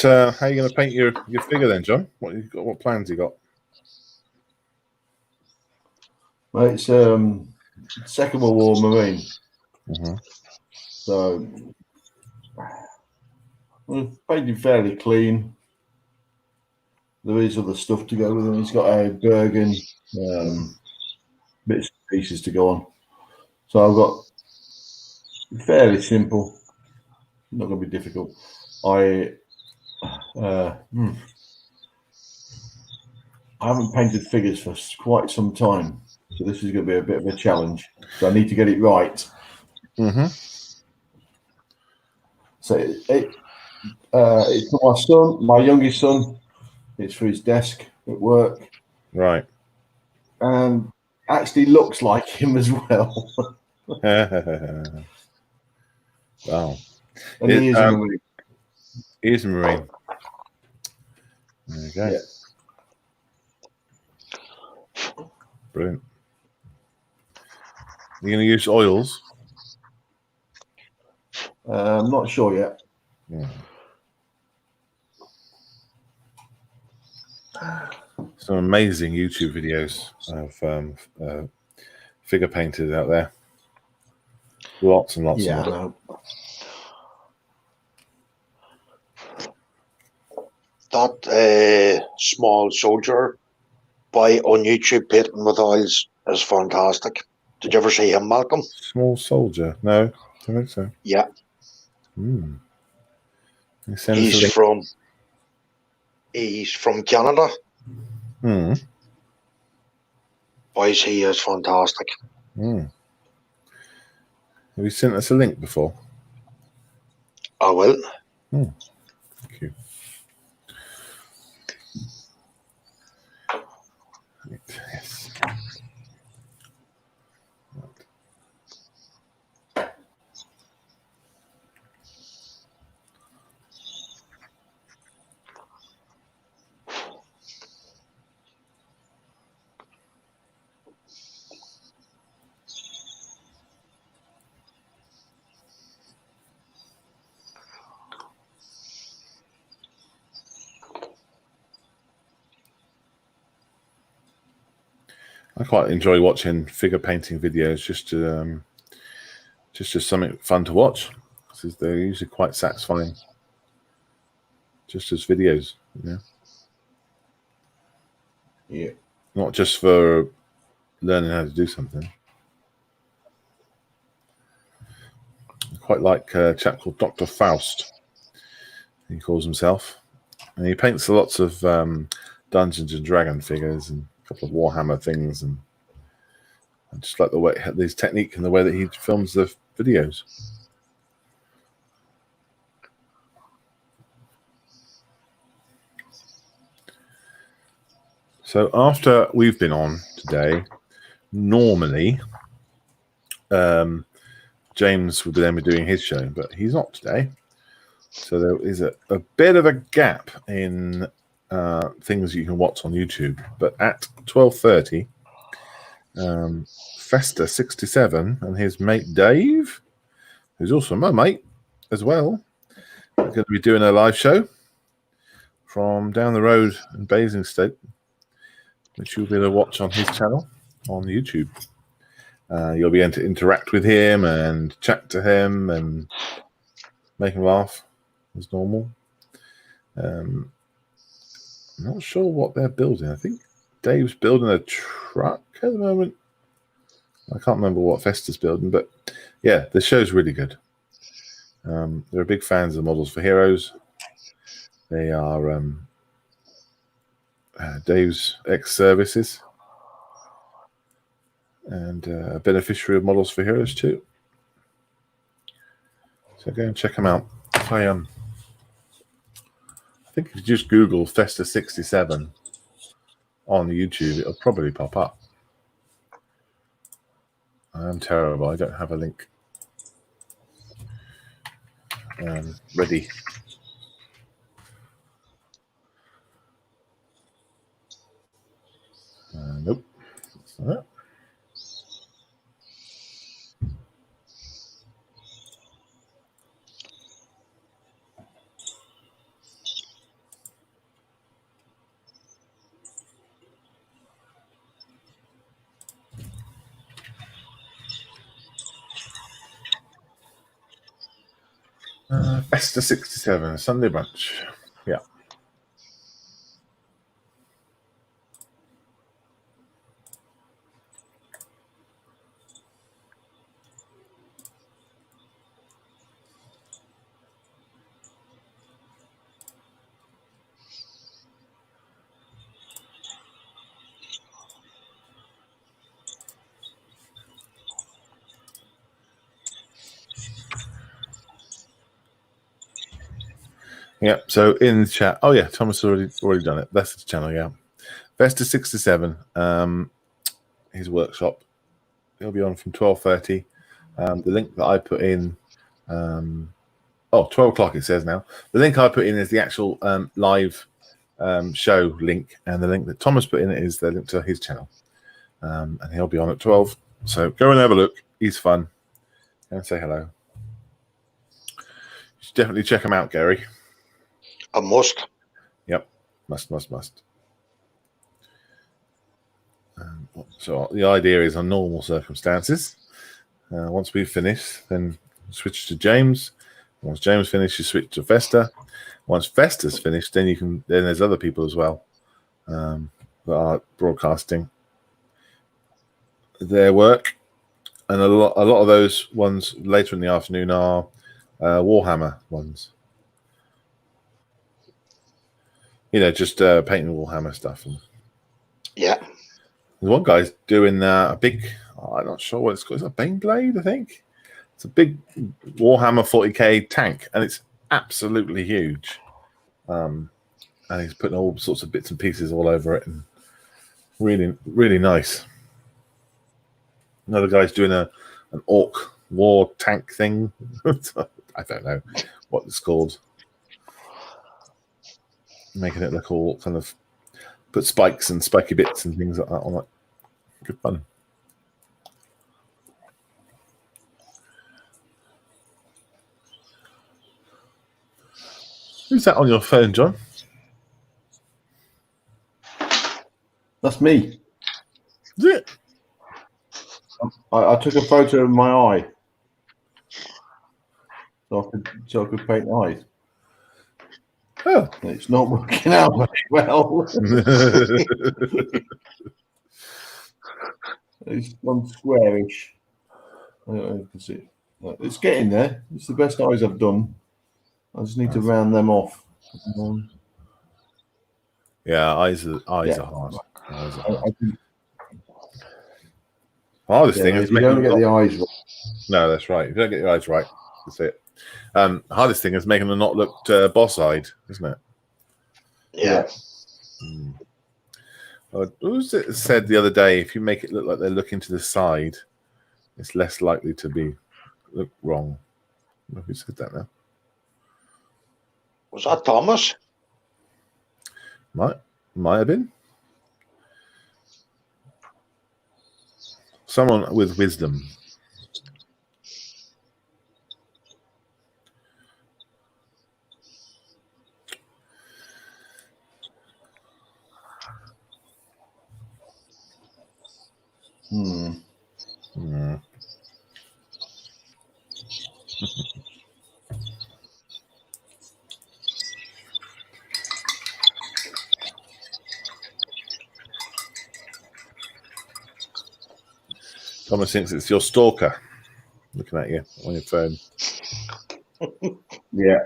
How are you going to paint your figure then, John? What plans you got? Well, it's Second World War Marine. Mm-hmm. So painted fairly clean. There is other stuff to go with him. He's got a Bergen bits and pieces to go on. So I've got fairly simple. Not going to be difficult. I haven't painted figures for quite some time, so this is going to be a bit of a challenge. So I need to get it right. Mm-hmm. So it's for my son, my youngest son. It's for his desk at work. Right. And actually looks like him as well. Wow. And he is a Marine. He is a Marine. There you go. Yeah. Brilliant. You're going to use oils? I'm not sure yet. Yeah. Some amazing YouTube videos of figure painters out there. Lots and lots Yeah, of I know. That small soldier boy on YouTube painting with oils is fantastic. Did you ever see him, Malcolm? Small soldier? No, I don't think so. Yeah. He's from Canada. Boys, he is fantastic. Have you sent us a link before? I will. Thank you. Yes. I quite enjoy watching figure painting videos, just something fun to watch. Because they're usually quite satisfying, just as videos, Yeah. Not just for learning how to do something. I quite like a chap called Dr. Faust. He calls himself, and he paints lots of Dungeons and Dragon figures and a couple of Warhammer things, and I just like the way his technique and the way that he films the videos. So after we've been on today, normally James would then be doing his show, but he's not today. So there is a bit of a gap in things you can watch on YouTube. But at 12:30, Festa67 and his mate Dave, who's also my mate as well. We're going to be doing a live show from down the road in Basingstoke, which you'll be able to watch on his channel on YouTube. You'll be able to interact with him and chat to him and make him laugh as normal. I'm not sure what they're building. I think Dave's building a truck at the moment. I can't remember what Festa's building, but yeah, the show's really good. They're big fans of Models for Heroes. They are Dave's ex-services and a beneficiary of Models for Heroes too. So go and check them out. I think if you just Google Festa 67 on YouTube, it'll probably pop up. I'm terrible. I don't have a link ready. Nope. That's not it. Festa 67, Sunday brunch. Yeah. Yeah, so in the chat, oh yeah, Thomas has already done it. That's the channel, yeah. Festa 67, his workshop. He'll be on from 12:30. The link that I put in, 12 o'clock it says now. The link I put in is the actual live show link, and the link that Thomas put in is the link to his channel. And he'll be on at 12. So go and have a look. He's fun. Go and say hello. You should definitely check him out, Gary. A must. Yep, must. So the idea is on normal circumstances. Once we've finished, then switch to James. Once James finishes, you switch to Festa. Once Festa's finished, then then there's other people as well that are broadcasting their work, and a lot of those ones later in the afternoon are Warhammer ones. Just painting Warhammer stuff. Yeah. There's one guy's doing a big, I'm not sure what it's called. It's a Baneblade, I think. It's a big Warhammer 40k tank, and it's absolutely huge. And he's putting all sorts of bits and pieces all over it, and really, really nice. Another guy's doing an orc war tank thing. I don't know what it's called. Making it look all kind of put spikes and spiky bits and things like that on it. Good fun. Who's that on your phone, John? That's me. Is it? I took a photo of my eye, so I could paint eyes. Oh. It's not working out very well. It's gone squarish. I don't know if you can see it. It's getting there. It's the best eyes I've done. I just need to round them off. Yeah, eyes are hard. Eyes are hard. Hardest thing is you don't get the eyes right. No, that's right. If you don't get your eyes right, that's it. Hardest thing is making them not look boss-eyed, isn't it? Yeah. Who was it said the other day? If you make it look like they're looking to the side, it's less likely to look wrong. I don't know who said that now. Was that Thomas? Might have been. Someone with wisdom. Thomas thinks it's your stalker looking at you on your phone. Yeah.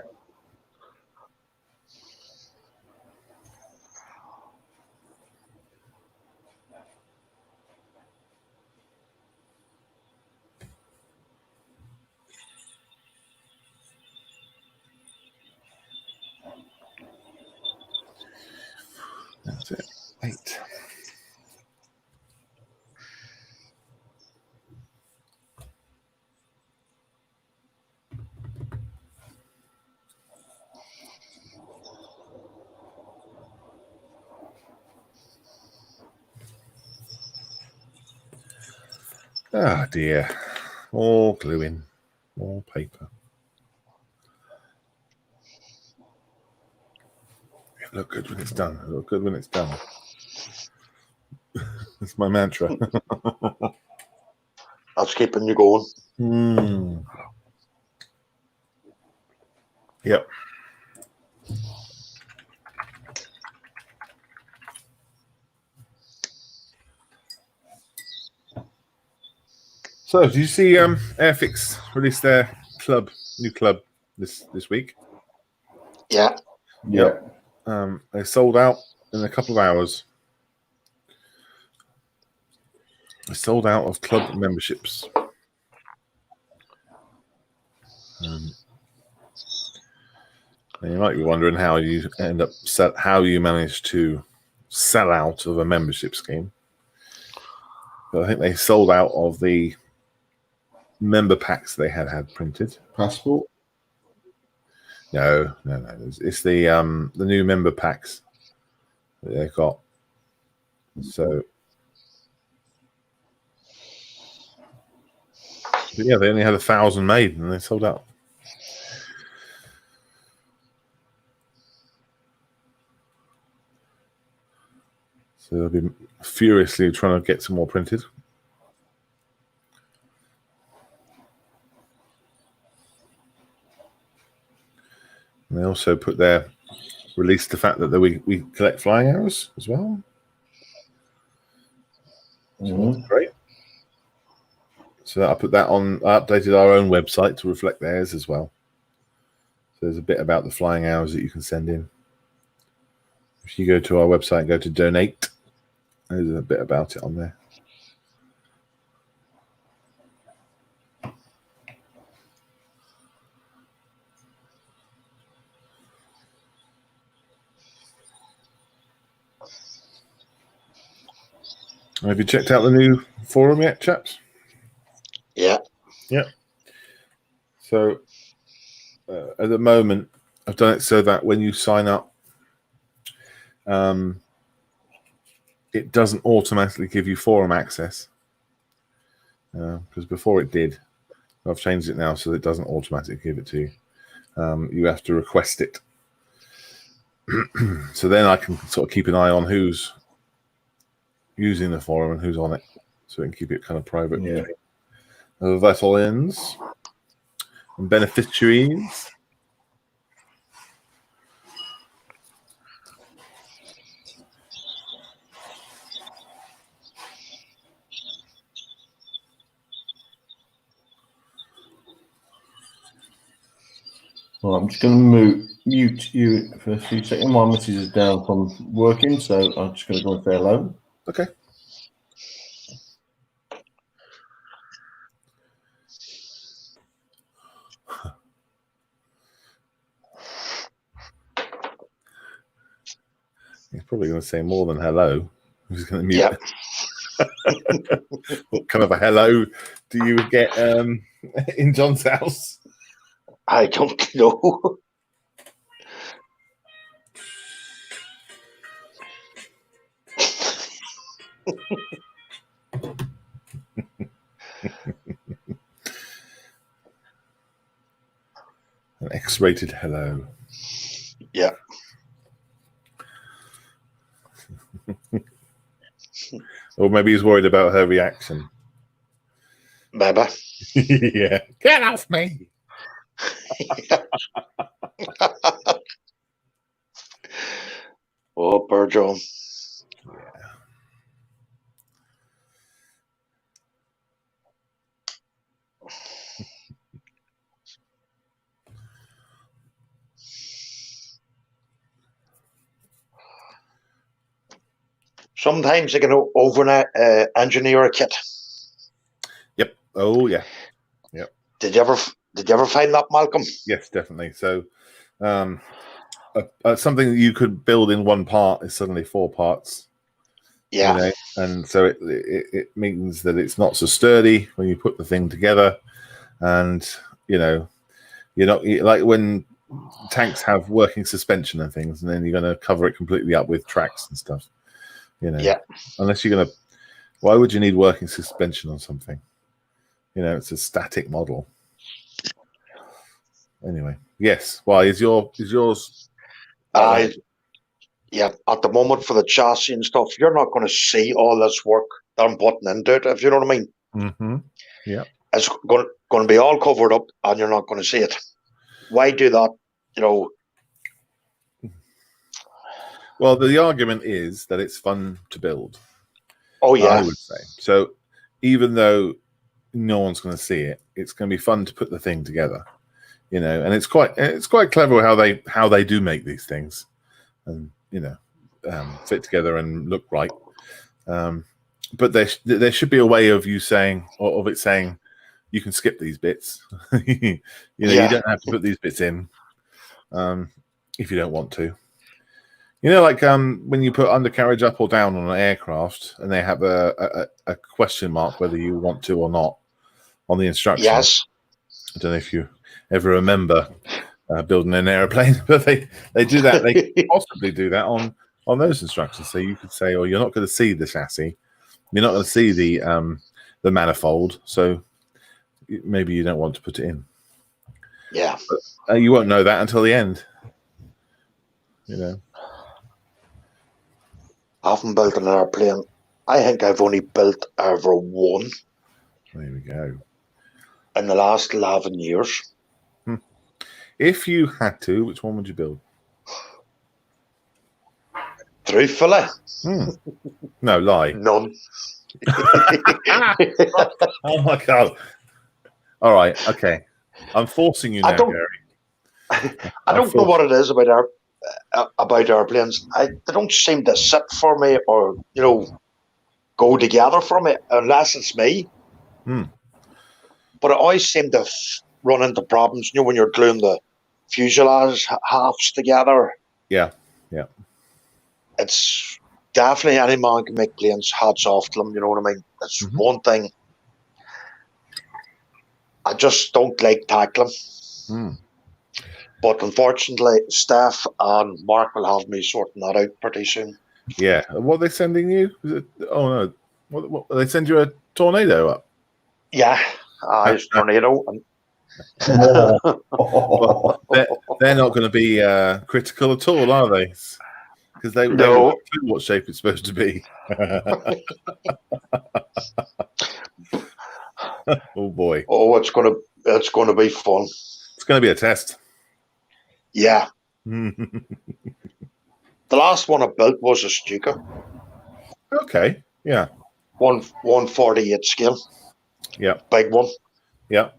That's it. 8. Ah, dear. All gluing. All paper. It'll look good when it's done. It'll look good when it's done. That's my mantra. That's keeping you going. Yep. So, did you see Airfix release their new club this week? Yeah. Yep. They sold out in a couple of hours. They sold out of club memberships. And you might be wondering how you manage to sell out of a membership scheme. But I think they sold out of the member packs they had printed. Passport? No. It's the new member packs that they've got. So, but yeah, they only had 1,000 made and they sold out. So they'll be furiously trying to get some more printed. And they also released the fact that we collect flying arrows as well. Great. So I put that on. I updated our own website to reflect theirs as well. So there's a bit about the flying arrows that you can send in. If you go to our website and go to donate, there's a bit about it on there. Have you checked out the new forum yet, chaps? Yeah. Yeah. So at the moment, I've done it so that when you sign up, it doesn't automatically give you forum access. Because before it did. I've changed it now so it doesn't automatically give it to you. You have to request it. So then I can sort of keep an eye on who's using the forum and who's on it. So we can keep it kind of private. Yeah. Vessel ends and beneficiaries. Well, I'm just going to mute you for a few seconds. My message is down from working, so I'm just going to go and say hello. Okay. He's probably going to say more than hello. He's going to mute. Yeah. What kind of a hello do you get in John's house? I don't know. An X-rated hello. Yeah. Or maybe he's worried about her reaction. Maybe. Yeah. Get off me. Oh, poor John. Yeah. Sometimes they can over engineer a kit. Yep. Oh yeah. Did you ever find that, Malcolm? Yes, definitely. So, something that you could build in one part is suddenly 4 parts. Yeah. You know? And so it means that it's not so sturdy when you put the thing together, and you're not like when tanks have working suspension and things, and then you're going to cover it completely up with tracks and stuff. Yeah. Unless you're going to, why would you need working suspension on something? It's a static model. Anyway, yes. Why is yours? Yeah, at the moment for the chassis and stuff, you're not going to see all this work that I'm putting into it, if you know what I mean. Mm-hmm. Yeah. It's going to be all covered up and you're not going to see it. Why do that? Well, the argument is that it's fun to build. Oh, yeah. I would say. So even though no one's going to see it, it's going to be fun to put the thing together. And it's quite clever how they do make these things, and fit together and look right. But there should be a way of you saying, or of it saying, you can skip these bits. You don't have to put these bits in if you don't want to. Like when you put undercarriage up or down on an aircraft, and they have a question mark whether you want to or not on the instructions. Yes. I don't know if you ever remember building an airplane, but they do that. They could possibly do that on those instructions. So you could say, "Oh, you're not going to see the chassis. You're not going to see the manifold. So maybe you don't want to put it in." Yeah. But, you won't know that until the end. I haven't built an airplane. I think I've only built ever one. There we go. In the last 11 years. If you had to, which one would you build? Truthfully? No, lie. None. Oh my God. All right. Okay. I'm forcing you now, Gary. I don't know what it is about airplanes. They don't seem to sit for me or, go together for me unless it's me. But I always seem to run into problems, when you're gluing the fuselage halves together. Yeah. It's definitely any man can make planes, hats off to them, you know what I mean? It's one thing. I just don't like tackling. But unfortunately, Steph and Mark will have me sorting that out pretty soon. Yeah. What are they sending you? Oh, no. What they send you a tornado up? Yeah. It's tornado. Well, they're not going to be critical at all, are they? Because they don't know what shape it's supposed to be. Oh boy! Oh, it's going to be fun. It's going to be a test. Yeah. The last one I built was a Stuka. Okay. Yeah. 148 scale. Yeah. Big one. Yeah.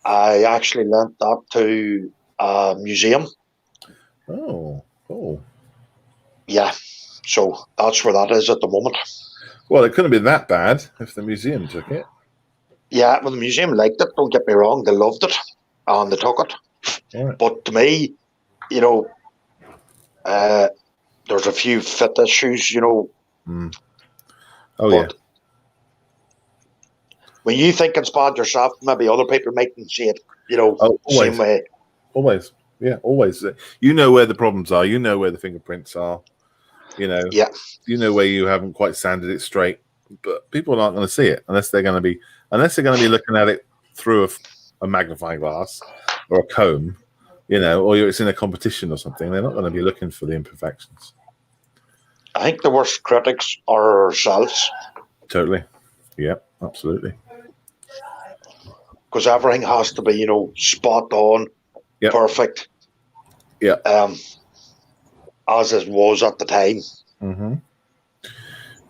I actually lent that to a museum. Oh, cool. Yeah, so that's where that is at the moment. Well, it couldn't be that bad if the museum took it. Yeah, well, the museum liked it, don't get me wrong. They loved it, and they took it. Right. But to me, there's a few fit issues, Oh, yeah. When you think it's bad yourself, maybe other people mightn't see it, same way. Always. Yeah, always. You know where the problems are. You know where the fingerprints are. Yeah. You know where you haven't quite sanded it straight. But people aren't going to see it unless they're going to be looking at it through a magnifying glass or a comb, or it's in a competition or something. They're not going to be looking for the imperfections. I think the worst critics are ourselves. Totally. Yeah, absolutely. Because everything has to be, spot on, Yep. perfect. Yeah. As it was at the time. Mm-hmm.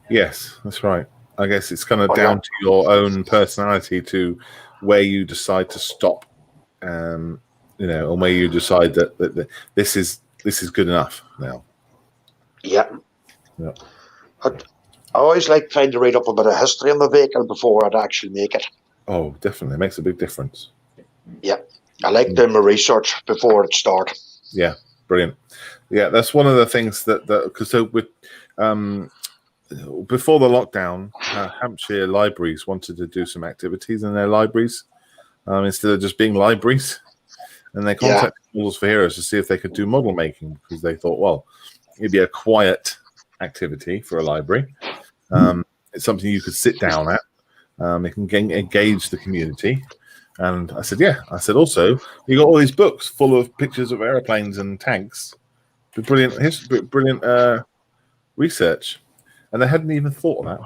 Yes, that's right. I guess it's kind of Oh, down yeah. to your own personality to where you decide to stop, and where you decide that this is good enough now. Yeah. Yeah. I always like trying to read up a bit of history on the vehicle before I'd actually make it. Oh, definitely. It makes a big difference. Yeah. I like doing my research before it starts. Yeah, brilliant. Yeah, that's one of the things because with before the lockdown, Hampshire libraries wanted to do some activities in their libraries instead of just being libraries, and they contacted Models for Heroes to see if they could do model making because they thought, well, it'd be a quiet activity for a library. It's something you could sit down at. It can engage the community. And I said, yeah. I said, also, you got all these books full of pictures of airplanes and tanks. Brilliant history, brilliant research. And they hadn't even thought of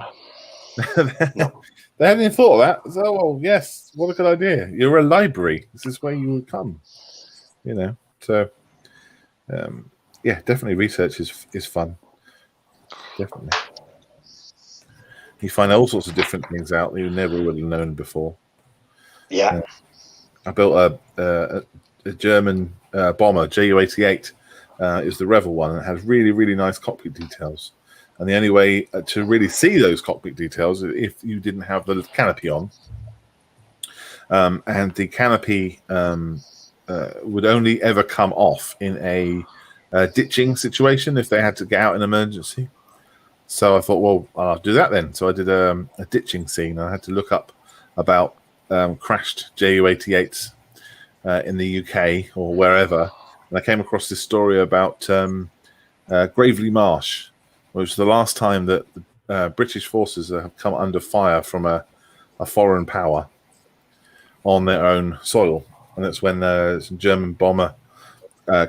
that. No. They hadn't even thought of that. So, well, yes, what a good idea. You're a library. This is where you would come. So, yeah, definitely research is fun. Definitely. You find all sorts of different things out that you never would have known before. Yeah. I built a German bomber, Ju-88. It was the Revel one, and it has really, really nice cockpit details. And the only way to really see those cockpit details is if you didn't have the canopy on. And the canopy would only ever come off in a ditching situation if they had to get out in emergency. So I thought, well, I'll do that then. So I did a ditching scene. I had to look up about crashed Ju-88s in the UK or wherever. And I came across this story about Gravely Marsh, which was the last time that the British forces have come under fire from a foreign power on their own soil. And that's when some German bomber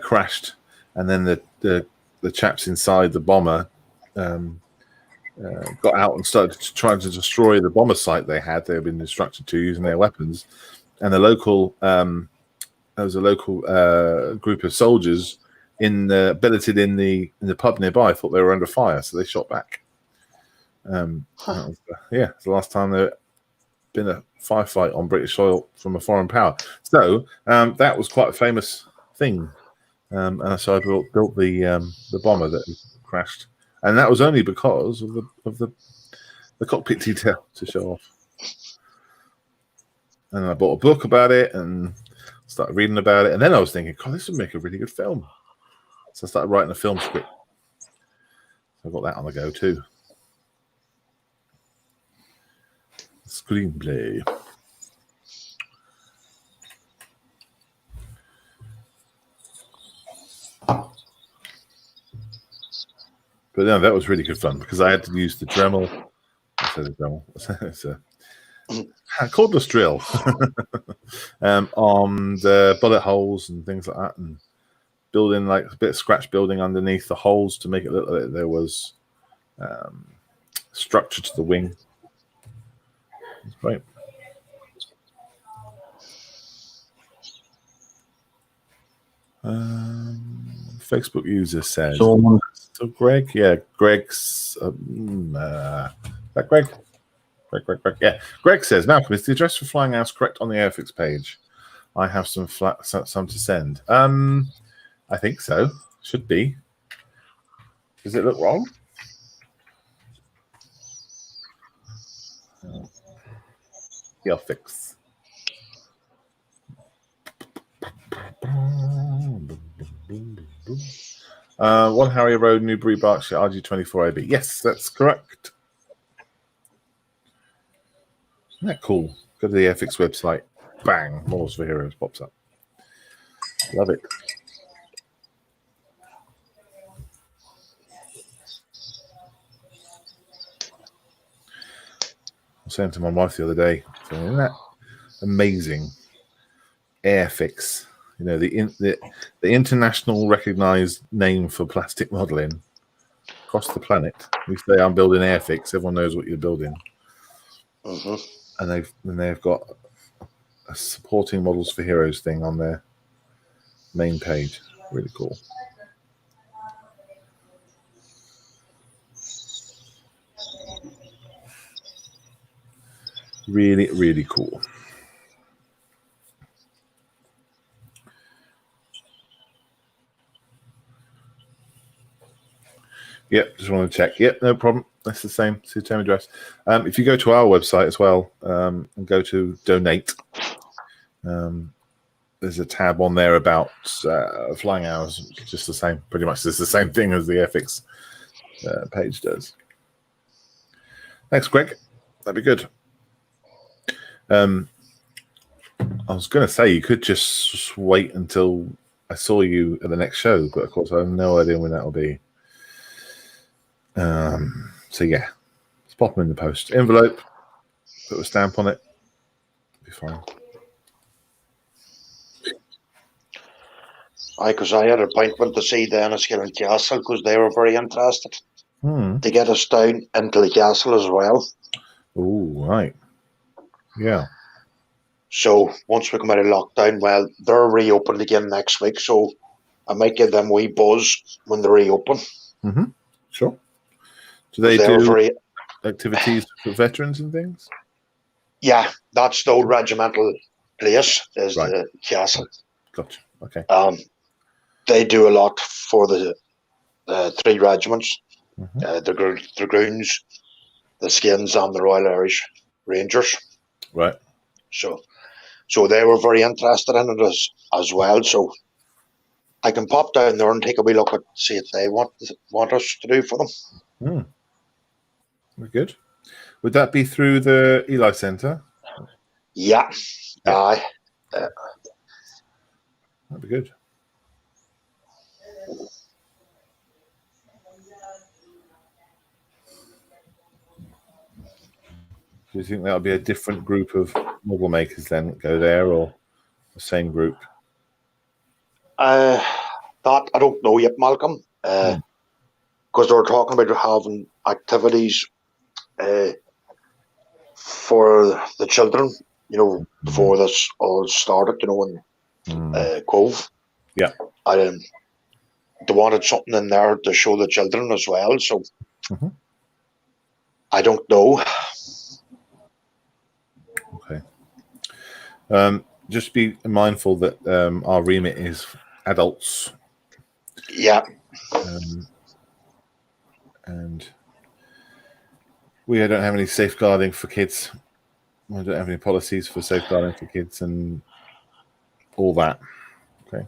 crashed. And then the chaps inside the bomber got out and started trying to destroy the bomber site they had been instructed to using their weapons. And the local there was a local group of soldiers billeted in the pub nearby thought they were under fire, so they shot back. It's the last time there been a firefight on British soil from a foreign power. So that was quite a famous thing, and so I built the bomber that crashed, and that was only because of the cockpit detail to show off. And I bought a book about it and started reading about it, and then I was thinking, God, this would make a really good film. So I started writing a film script. So I got that on the go too. Screenplay. But no, that was really good fun because I had to use the Dremel. I said the Dremel. It's a cordless drill on the bullet holes and things like that, and building like a bit of scratch building underneath the holes to make it look like there was structure to the wing. It's great. Facebook user says, so Greg, yeah, Greg's that Greg? Greg. Yeah, Greg says, Malcolm, is the address for Flying House correct on the Airfix page? I have some to send. I think so. Should be. Does it look wrong? Airfix. One Harrier Road, Newbury, Berkshire, RG24AB. Yes, that's correct. Isn't that cool? Go to the Airfix website. Bang, Models for Heroes pops up. Love it. I was saying to my wife the other day, isn't that amazing? Airfix, you know, the international recognized name for plastic modeling. across the planet. You say I'm building Airfix, everyone knows what you're building. Mm-hmm. And they've got a supporting models for heroes thing on their main page. Really cool. Really, really cool. Yep, just want to check. Yep, no problem. That's the same address. If you go to our website as well and go to donate, there's a tab on there about flying hours. Just the same, pretty much. It's the same thing as the Airfix page does. Thanks, Greg. That'd be good. I was going to say you could just wait until I saw you at the next show, but of course I have no idea when that will be. So yeah, let's pop them in the post envelope, put a stamp on it, be fine. Because I had an appointment to see Denniskill and Castle because they were very interested to get us down into the castle as well. Oh, right. Yeah. So once we come out of lockdown, well, they're reopened again next week, so I might give them a wee buzz when they reopen. Mm-hmm. Sure. Do they do very activities for veterans and things? Yeah, that's the old regimental place, is Right. the castle. Gotcha. Okay. They do a lot for the 3 regiments, Mm-hmm. the Dragoons, the Skins, and the Royal Irish Rangers. Right. So they were very interested in it as well. So I can pop down there and take a wee look at see if they want us to do for them. Very good. Would that be through the Eli Centre? Yeah. Aye. That'd be good. Do you think that'll be a different group of model makers then that go there, or the same group? That I don't know yet, Malcolm. Because they were talking about having activities for the children, before this all started, in Cove. Yeah. They wanted something in there to show the children as well, so I don't know. Okay. Just be mindful that our remit is adults. Yeah. And we don't have any safeguarding for kids. We don't have any policies for safeguarding for kids and all that. Okay.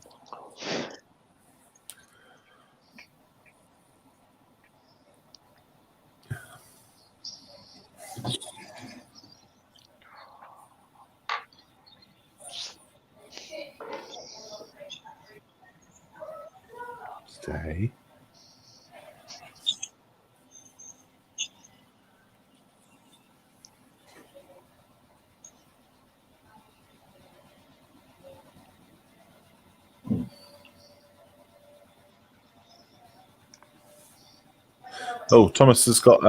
Stay. Oh, Thomas has got.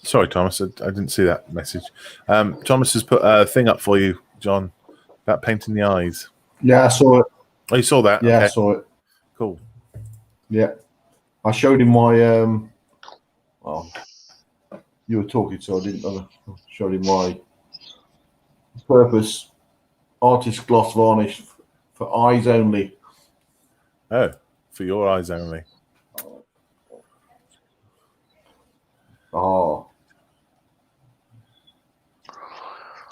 Sorry, Thomas, I didn't see that message. Thomas has put a thing up for you, John, about painting the eyes. Yeah, I saw it. Oh, you saw that? Yeah, okay. I saw it. Cool. Yeah, I showed him my. Well, you were talking, so I didn't. I showed him my purpose artist gloss varnish for eyes only. Oh, for your eyes only. Oh,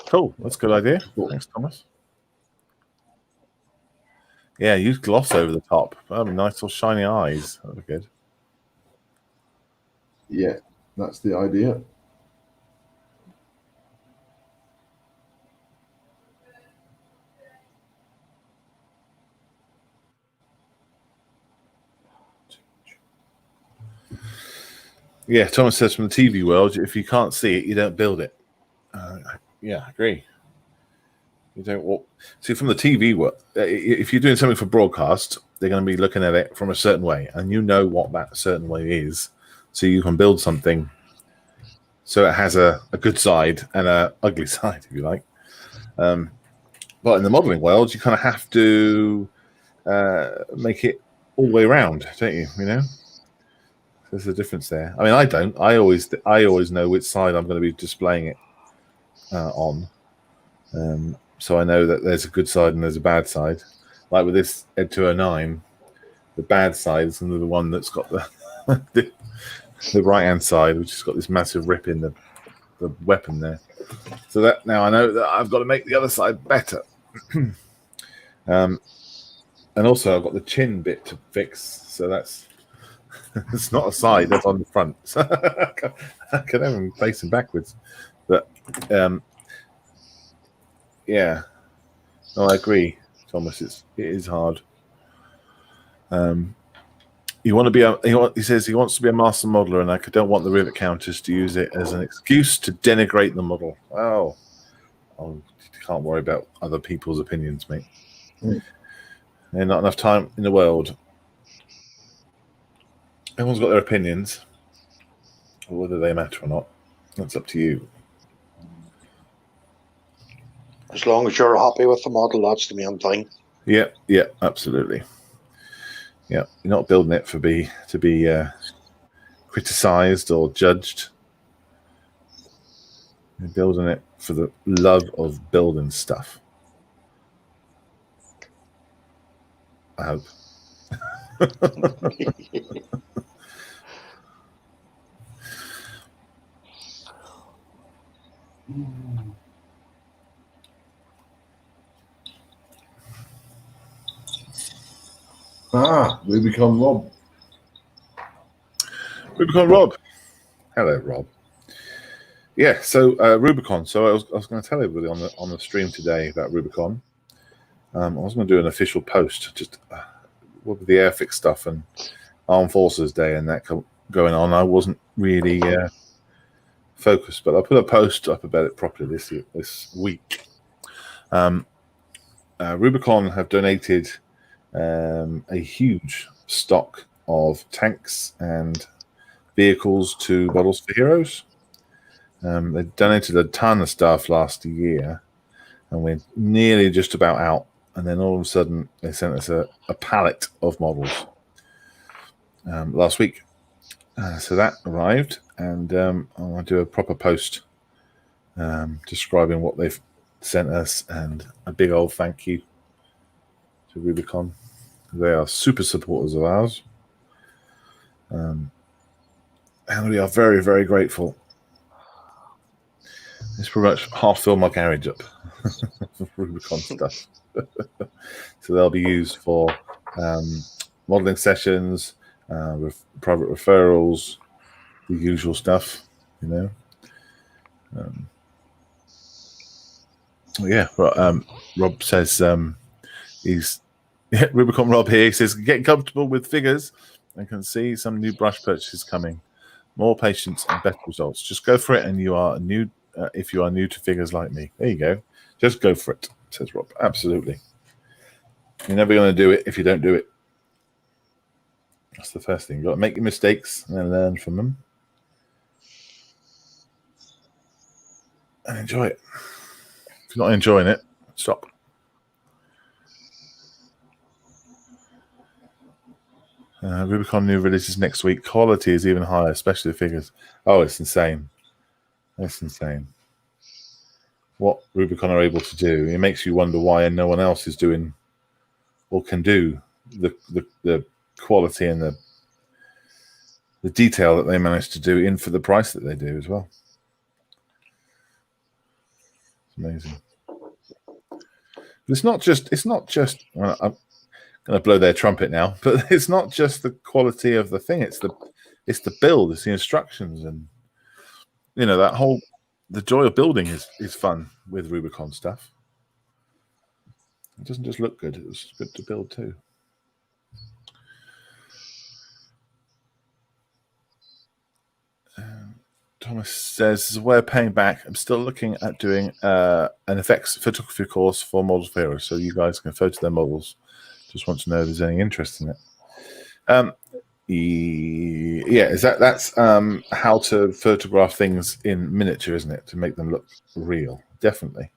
cool. That's a good idea. Cool. Thanks, Thomas. Yeah, use gloss over the top. That'd be nice, or shiny eyes. That'd be good. yeah, that's the idea. Yeah, Thomas says from the TV world, if you can't see it, you don't build it. Yeah, I agree. You don't walk. See, from the TV world, if you're doing something for broadcast, they're going to be looking at it from a certain way, and you know what that certain way is. so you can build something so it has a good side and a ugly side, if you like. But in the modeling world, you kind of have to make it all the way around, don't you? You know, there's a difference there. I mean, I don't. I always know which side I'm going to be displaying it on. So I know that there's a good side and there's a bad side. Like with this Ed 209, the bad side is the one that's got the right hand side, which has got this massive rip in the weapon there. So that now I know that I've got to make the other side better. And also I've got the chin bit to fix, so that's it's not a side, that's on the front. So I can have them facing backwards. But yeah, no, I agree, Thomas. It is hard. You want to be he says he wants to be a master modeler, and I don't want the rivet counters to use it as an excuse to denigrate the model. Oh, you can't worry about other people's opinions, mate. There's not enough time in the world. Everyone's got their opinions, whether they matter or not. That's up to you. As long as you're happy with the model, that's the main thing. Yeah, absolutely. Yeah, you're not building it to be criticized or judged. You're building it for the love of building stuff. I hope. Rubicon Rob. Rubicon Rob. Hello, Rob. Yeah, so Rubicon. So I was going to tell everybody on the stream today about Rubicon. I was going to do an official post, just with the Airfix stuff and Armed Forces Day and that going on. I wasn't really focused, but I put a post up about it properly this week. Rubicon have donated a huge stock of tanks and vehicles to Models for Heroes. They donated a ton of stuff last year, and we're nearly just about out. And then all of a sudden, they sent us a pallet of models last week. So that arrived, and I'm going to do a proper post describing what they've sent us, and a big old thank you to Rubicon. They are super supporters of ours. And we are very, very grateful. It's pretty much half filled my garage up with Rubicon stuff. So they'll be used for modeling sessions, with private referrals, the usual stuff, you know. Rob says he's Rubicon Rob here. He says getting comfortable with figures and can see some new brush purchases coming. More patience and better results. Just go for it, and you are new. If you are new to figures like me, there you go. Just go for it, says Rob. Absolutely. You're never going to do it if you don't do it. That's the first thing. You've got to make your mistakes and then learn from them. And enjoy it. If you're not enjoying it, stop. Rubicon new releases next week. Quality is even higher, especially the figures. Oh, it's insane. It's insane. What Rubicon are able to do. It makes you wonder why no one else is doing or can do the quality and the detail that they manage to do in for the price that they do as well. It's amazing. It's not just well, I'm going to blow their trumpet now, but it's not just the quality of the thing. It's the build, it's the instructions, and you know that whole the joy of building is fun with Rubicon stuff. It doesn't just look good; it's good to build too. Thomas says, "As a way of paying back, I'm still looking at doing an effects photography course for Models for Heroes, so you guys can photo their models. Just want to know if there's any interest in it. Yeah, that's how to photograph things in miniature, isn't it? To make them look real, definitely.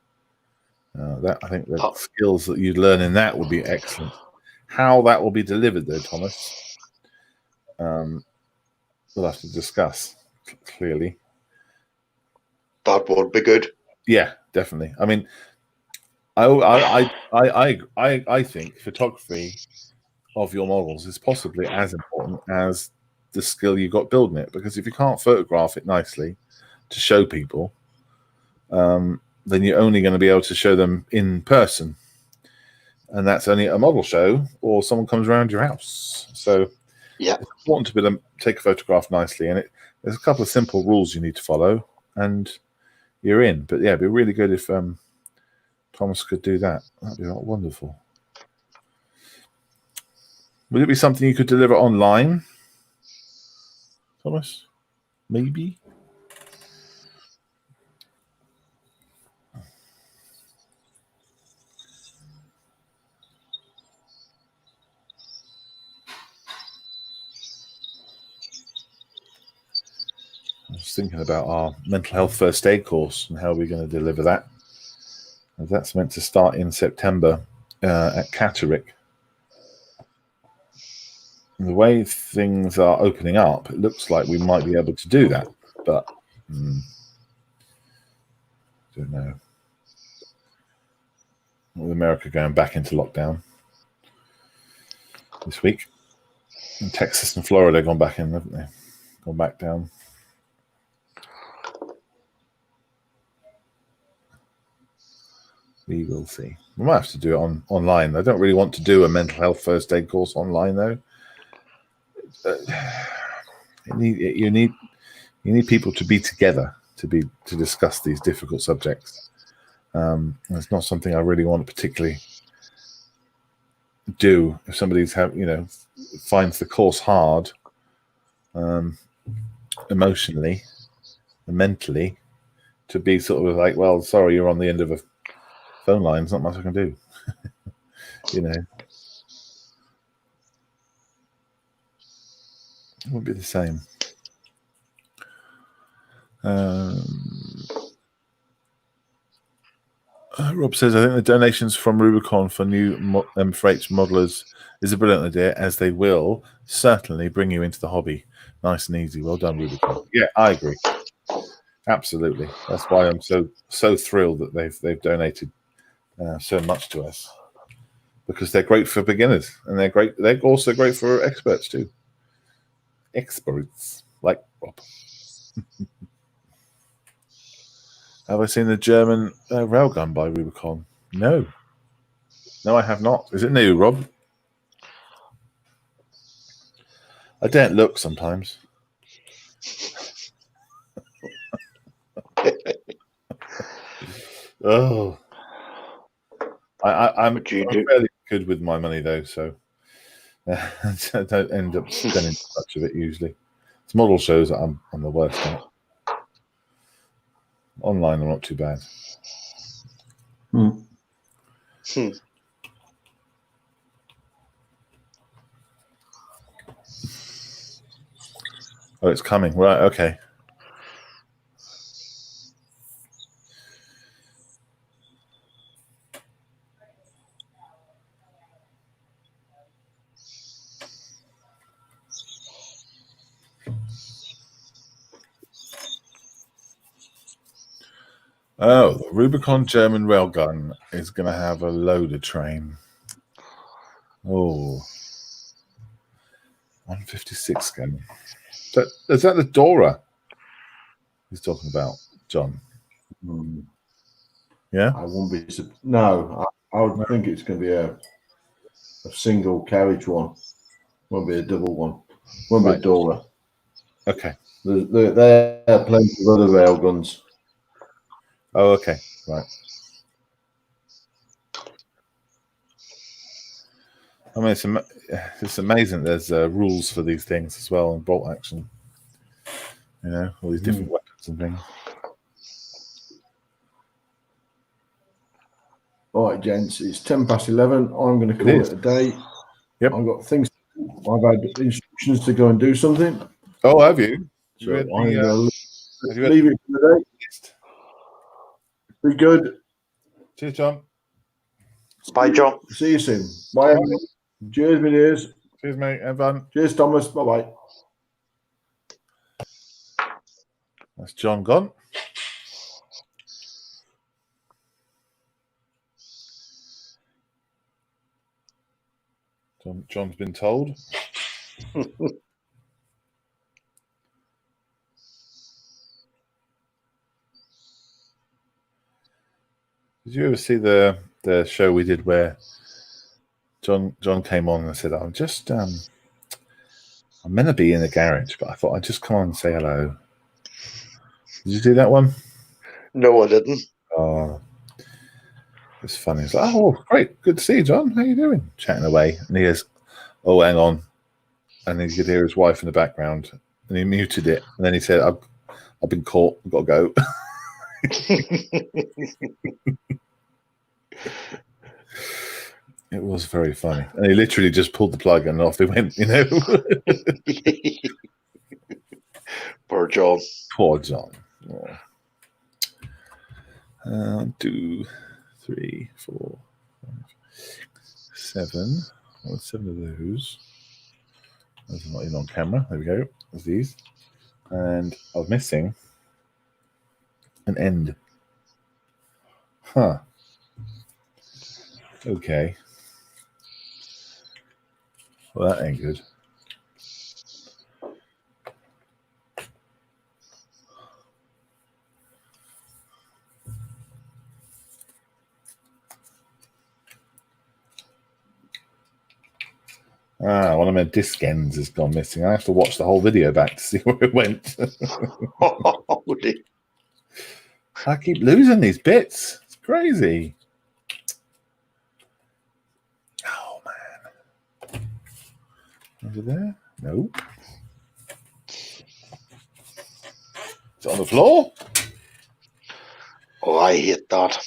I think the skills that you'd learn in that would be excellent. How that will be delivered, though, Thomas, we'll have to discuss clearly. That would be good. Yeah, definitely. I mean, I think photography of your models is possibly as important as the skill you got building it, because if you can't photograph it nicely to show people, then you're only going to be able to show them in person, and that's only at a model show or someone comes around your house. So yeah, it's important to be able to take a photograph nicely, and there's a couple of simple rules you need to follow, and you're in. But yeah, it'd be really good if Thomas could do that. That'd be wonderful. Would it be something you could deliver online, Thomas? Maybe. I was thinking about our mental health first aid course and how we're going to deliver that. That's meant to start in September at Catterick. And the way things are opening up, it looks like we might be able to do that, but don't know. With America going back into lockdown this week, and Texas and Florida have gone back in, haven't they? Gone back down. We will see. We might have to do it online. I don't really want to do a mental health first aid course online, though. You need people to be together to discuss these difficult subjects. It's not something I really want to particularly do. If somebody's finds the course hard, emotionally and mentally, to be sort of like, well, sorry, you're on the end of a phone line. There's not much I can do. It won't be the same. Rob says, I think the donations from Rubicon for new M4H modelers is a brilliant idea, as they will certainly bring you into the hobby. Nice and easy. Well done, Rubicon. Yeah, I agree. Absolutely. That's why I'm so thrilled that they've donated so much to us, because they're great for beginners, and they're great. They're also great for experts too. Experts like Rob. Have I seen the German railgun by Rubicon? No, I have not. Is it new, Rob? I don't look sometimes. Oh, I'm fairly good with my money though, so I don't end up spending much of it usually. It's model shows that I'm the worst at. Online, I'm not too bad. Oh, it's coming. Right, okay. Oh, the Rubicon German railgun is going to have a loader train. Oh, 156 gun. Is that the Dora he's talking about, John? Yeah? I won't be. No, I would think it's going to be a single carriage one. Won't be a double one. Won't be a Dora. Okay. There are plenty of other railguns. Oh, okay. Right. I mean, it's amazing. There's rules for these things as well, and bolt action. All these different weapons and things. All right, gents, it's 11:10. I'm going to call it a day. Yep. I've got things I've had instructions to go and do something. Oh, have you? So Have you I'm had the, going have to you had leave it for the day. Be good. Cheers, John. Bye, John. See you soon. Bye. Cheers, my dears. Cheers, mate. Have fun. Cheers, Thomas. Bye-bye. That's John gone. John's been told. Did you ever see the show we did where John came on and said, I'm meant to be in the garage, but I thought I'd just come on and say hello. Did you do that one? No, I didn't. Oh, it's funny. It's like, oh, great. Good to see you, John. How you doing? Chatting away. And he goes, oh, hang on. And then you could hear his wife in the background. And he muted it. And then he said, I've been caught. I've got to go. It was very funny. And he literally just pulled the plug and off he went, you know. Poor John. Poor John. Oh. 2, 3, 4, 5, 7. Well, 7 of those. Those are not even on camera. There we go. There's these. And I was missing an end. Huh. Okay. Well, that ain't good. One of my disc ends has gone missing. I have to watch the whole video back to see where it went. I keep losing these bits. It's crazy. Oh, man. Is it there? Nope. Is it on the floor? Oh, I hate that.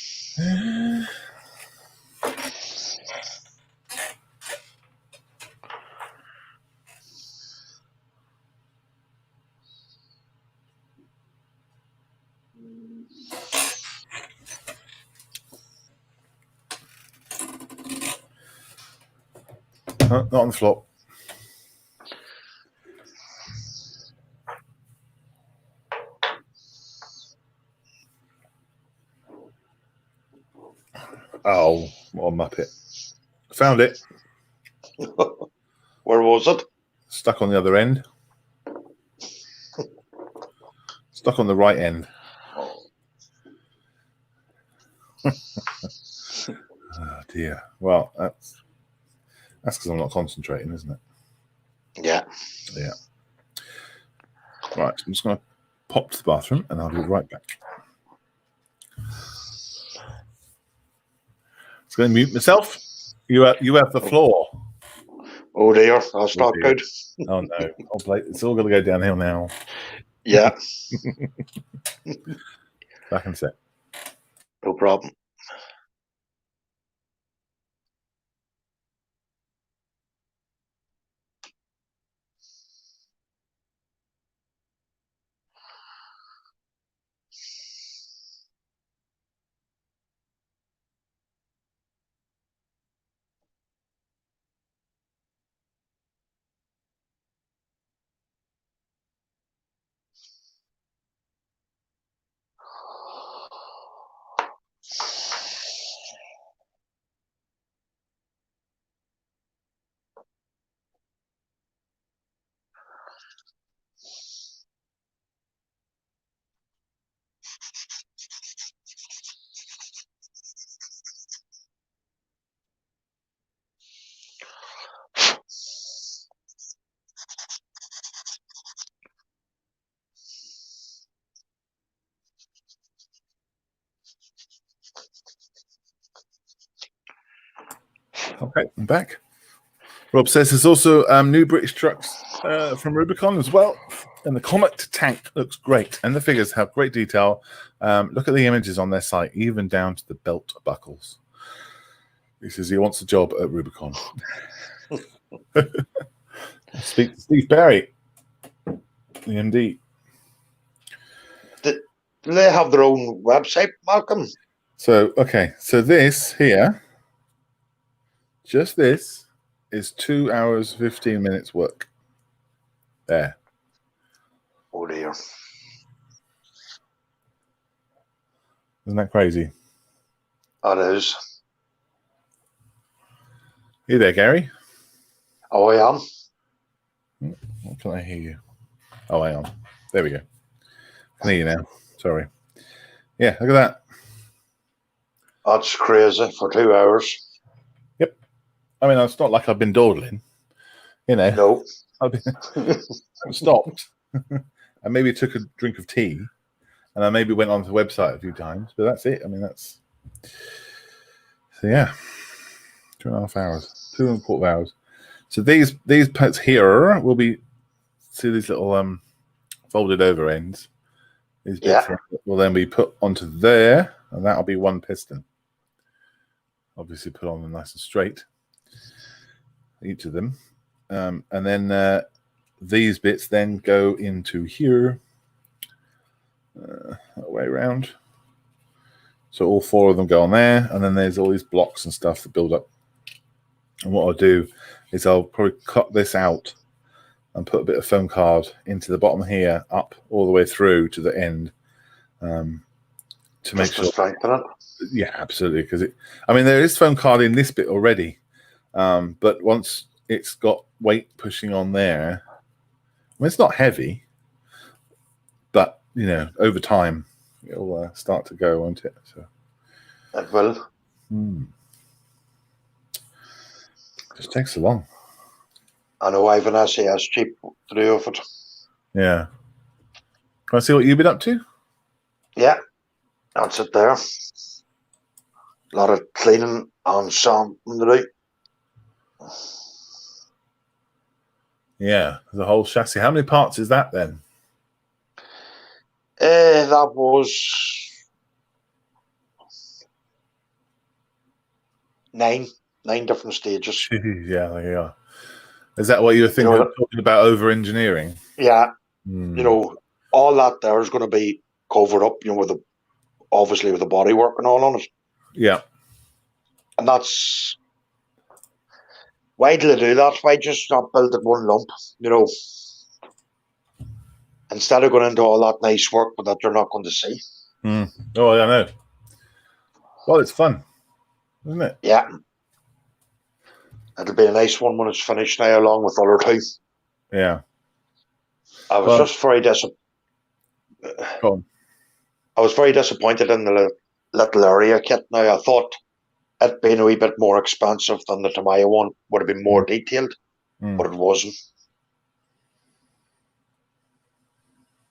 Not on the floor. Oh, what a muppet. Found it. Where was it? Stuck on the other end. Stuck on the right end. Oh, dear. Well, that's because I'm not concentrating, isn't it? Yeah. Yeah. Right, I'm just going to pop to the bathroom and I'll be right back. Just going to mute myself. You have the floor. Oh dear, that's not good. Oh no, it's all going to go downhill now. Yeah. Back in a sec. No problem. Okay, I'm back. Rob says there's also new British trucks from Rubicon as well. And the Comet tank looks great. And the figures have great detail. Look at the images on their site, even down to the belt buckles. He says he wants a job at Rubicon. Speak to Steve Perry, the MD. Do they have their own website, Malcolm? So, okay. So this here, just this, is 2 hours, 15 minutes work. There. Oh dear. Isn't that crazy? That is. You there, Gary? Oh, I am. Why can't I hear you? Oh, hang on. There we go. I can hear you now. Sorry. Yeah, look at that. That's crazy for 2 hours. Yep. I mean, it's not like I've been dawdling. You know, No. I've stopped. I maybe took a drink of tea, and I maybe went onto the website a few times, but that's it. I mean, that's so yeah, 2.5 hours, 2.25 hours. So these parts here will be see these little folded over ends. These bits will then be put onto there, and that'll be one piston. Obviously, put on them nice and straight, each of them, and then these bits then go into here, that way around. So all 4 of them go on there, and then there's all these blocks and stuff that build up. And what I'll do is I'll probably cut this out and put a bit of foam card into the bottom here, up all the way through to the end, to make sure. Strengthen it. Yeah, absolutely. Because I mean, there is foam card in this bit already, but once it's got weight pushing on there, I mean, it's not heavy, but you know, over time it'll start to go, won't it? So it will. Just takes so long. I know I have an SAS cheap to do of it. Yeah. Can I see what you've been up to? Yeah, that's it there. A lot of cleaning and sanding to do. Yeah, the whole chassis. How many parts is that then? That was 9 different stages. Yeah, there you are. Is that what you were thinking talking about over engineering? Yeah. You know, all that there is going to be covered up, you know, obviously with the body work and all on it. Yeah. And that's why do they do that? Why just not build it one lump, you know? Instead of going into all that nice work but that you're not going to see. Oh, I know. Well, it's fun, isn't it? Yeah. It'll be a nice one when it's finished now, along with other 2. Yeah. I was just very I was very disappointed in the little area kit. Now, I thought it being a wee bit more expensive than the Tamiya one would have been more detailed, but it wasn't.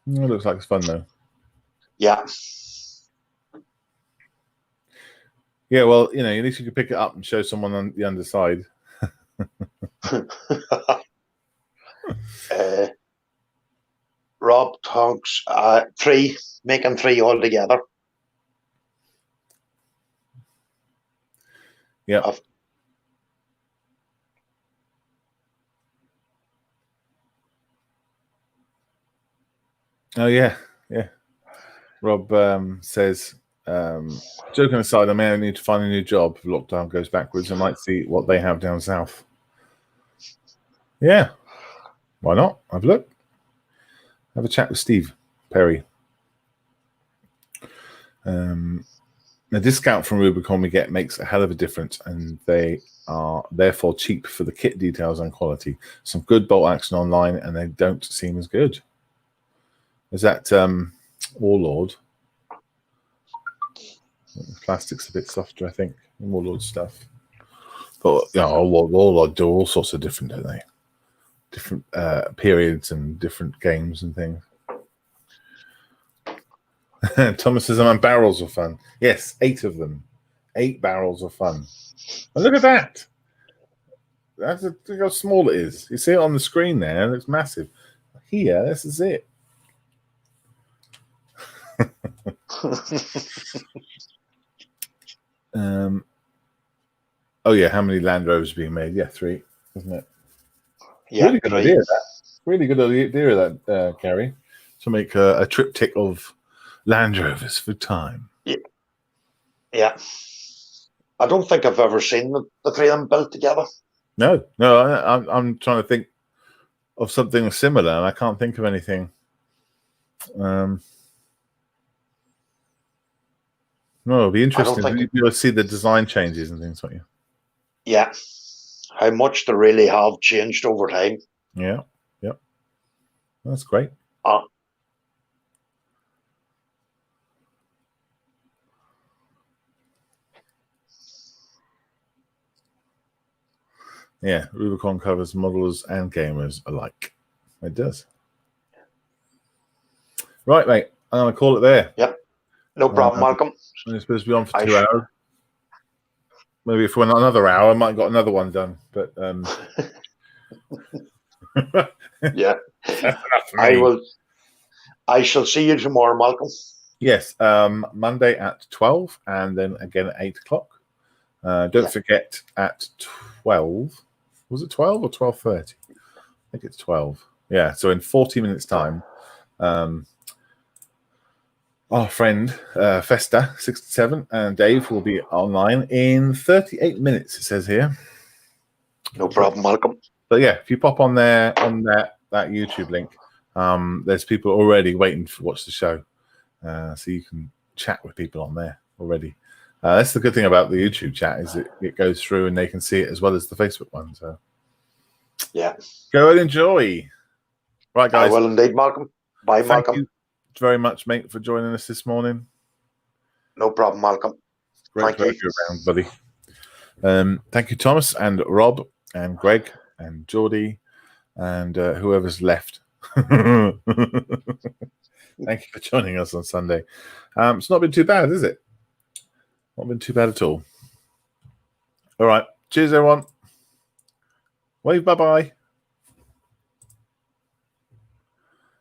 It looks like it's fun, though. Yeah. Yeah, well, you know, at least you can pick it up and show someone on the underside. Rob talks 3, making 3 altogether. Yeah. Oh yeah. Rob says, joking aside, I may need to find a new job if lockdown goes backwards. I might see what they have down south. Yeah. Why not? Have a look. Have a chat with Steve Perry. The discount from Rubicon we get makes a hell of a difference, and they are therefore cheap for the kit details and quality. Some good bolt action online, and they don't seem as good. Is that Warlord? Plastic's a bit softer, I think. Warlord stuff. But you know, Warlord do all sorts of different, don't they? Different periods and different games and things. Thomas says, "I'm barrels of fun." Yes, 8 of them. 8 barrels of fun. And look at that. Look how small it is. You see it on the screen there. It looks massive. Here, this is it. Oh yeah, how many Land Rovers being made? Yeah, 3, isn't it? Yeah, Really good idea. That really good idea that Gary, to make a triptych of Land Rovers for time. Yeah. I don't think I've ever seen the three of them built together. No, I'm trying to think of something similar, and I can't think of anything. No, it'll be interesting. You'll see the design changes and things, won't you? Yeah. How much they really have changed over time. Yeah. Yep. That's great. Yeah, Rubicon covers modelers and gamers alike. It does. Right, mate. I'm going to call it there. Yep. No problem, Malcolm. It's supposed to be on for 2 hours. Maybe if we're not another hour, I might have got another one done. But yeah. That's enough for me. I shall see you tomorrow, Malcolm. Yes, Monday at 12 and then again at 8 o'clock. Don't forget at 12. Was it 12 or 12:30? I think it's 12. Yeah, so in 40 minutes' time, our friend Festa 67 and Dave will be online in 38 minutes, it says here. No problem, Malcolm. But yeah, if you pop on there on that YouTube link, there's people already waiting to watch the show. So you can chat with people on there already. That's the good thing about the YouTube chat, is it goes through and they can see it as well as the Facebook one. So yeah, go and enjoy. Right, guys. I will indeed, Malcolm. Bye, Malcolm. Thank you very much, mate, for joining us this morning. No problem, Malcolm. Great to have you around, buddy. Thank you, Thomas and Rob and Greg and Geordie and whoever's left. Thank you for joining us on Sunday. It's not been too bad, is it? Not been too bad at all. All right. Cheers, everyone. Wave bye-bye.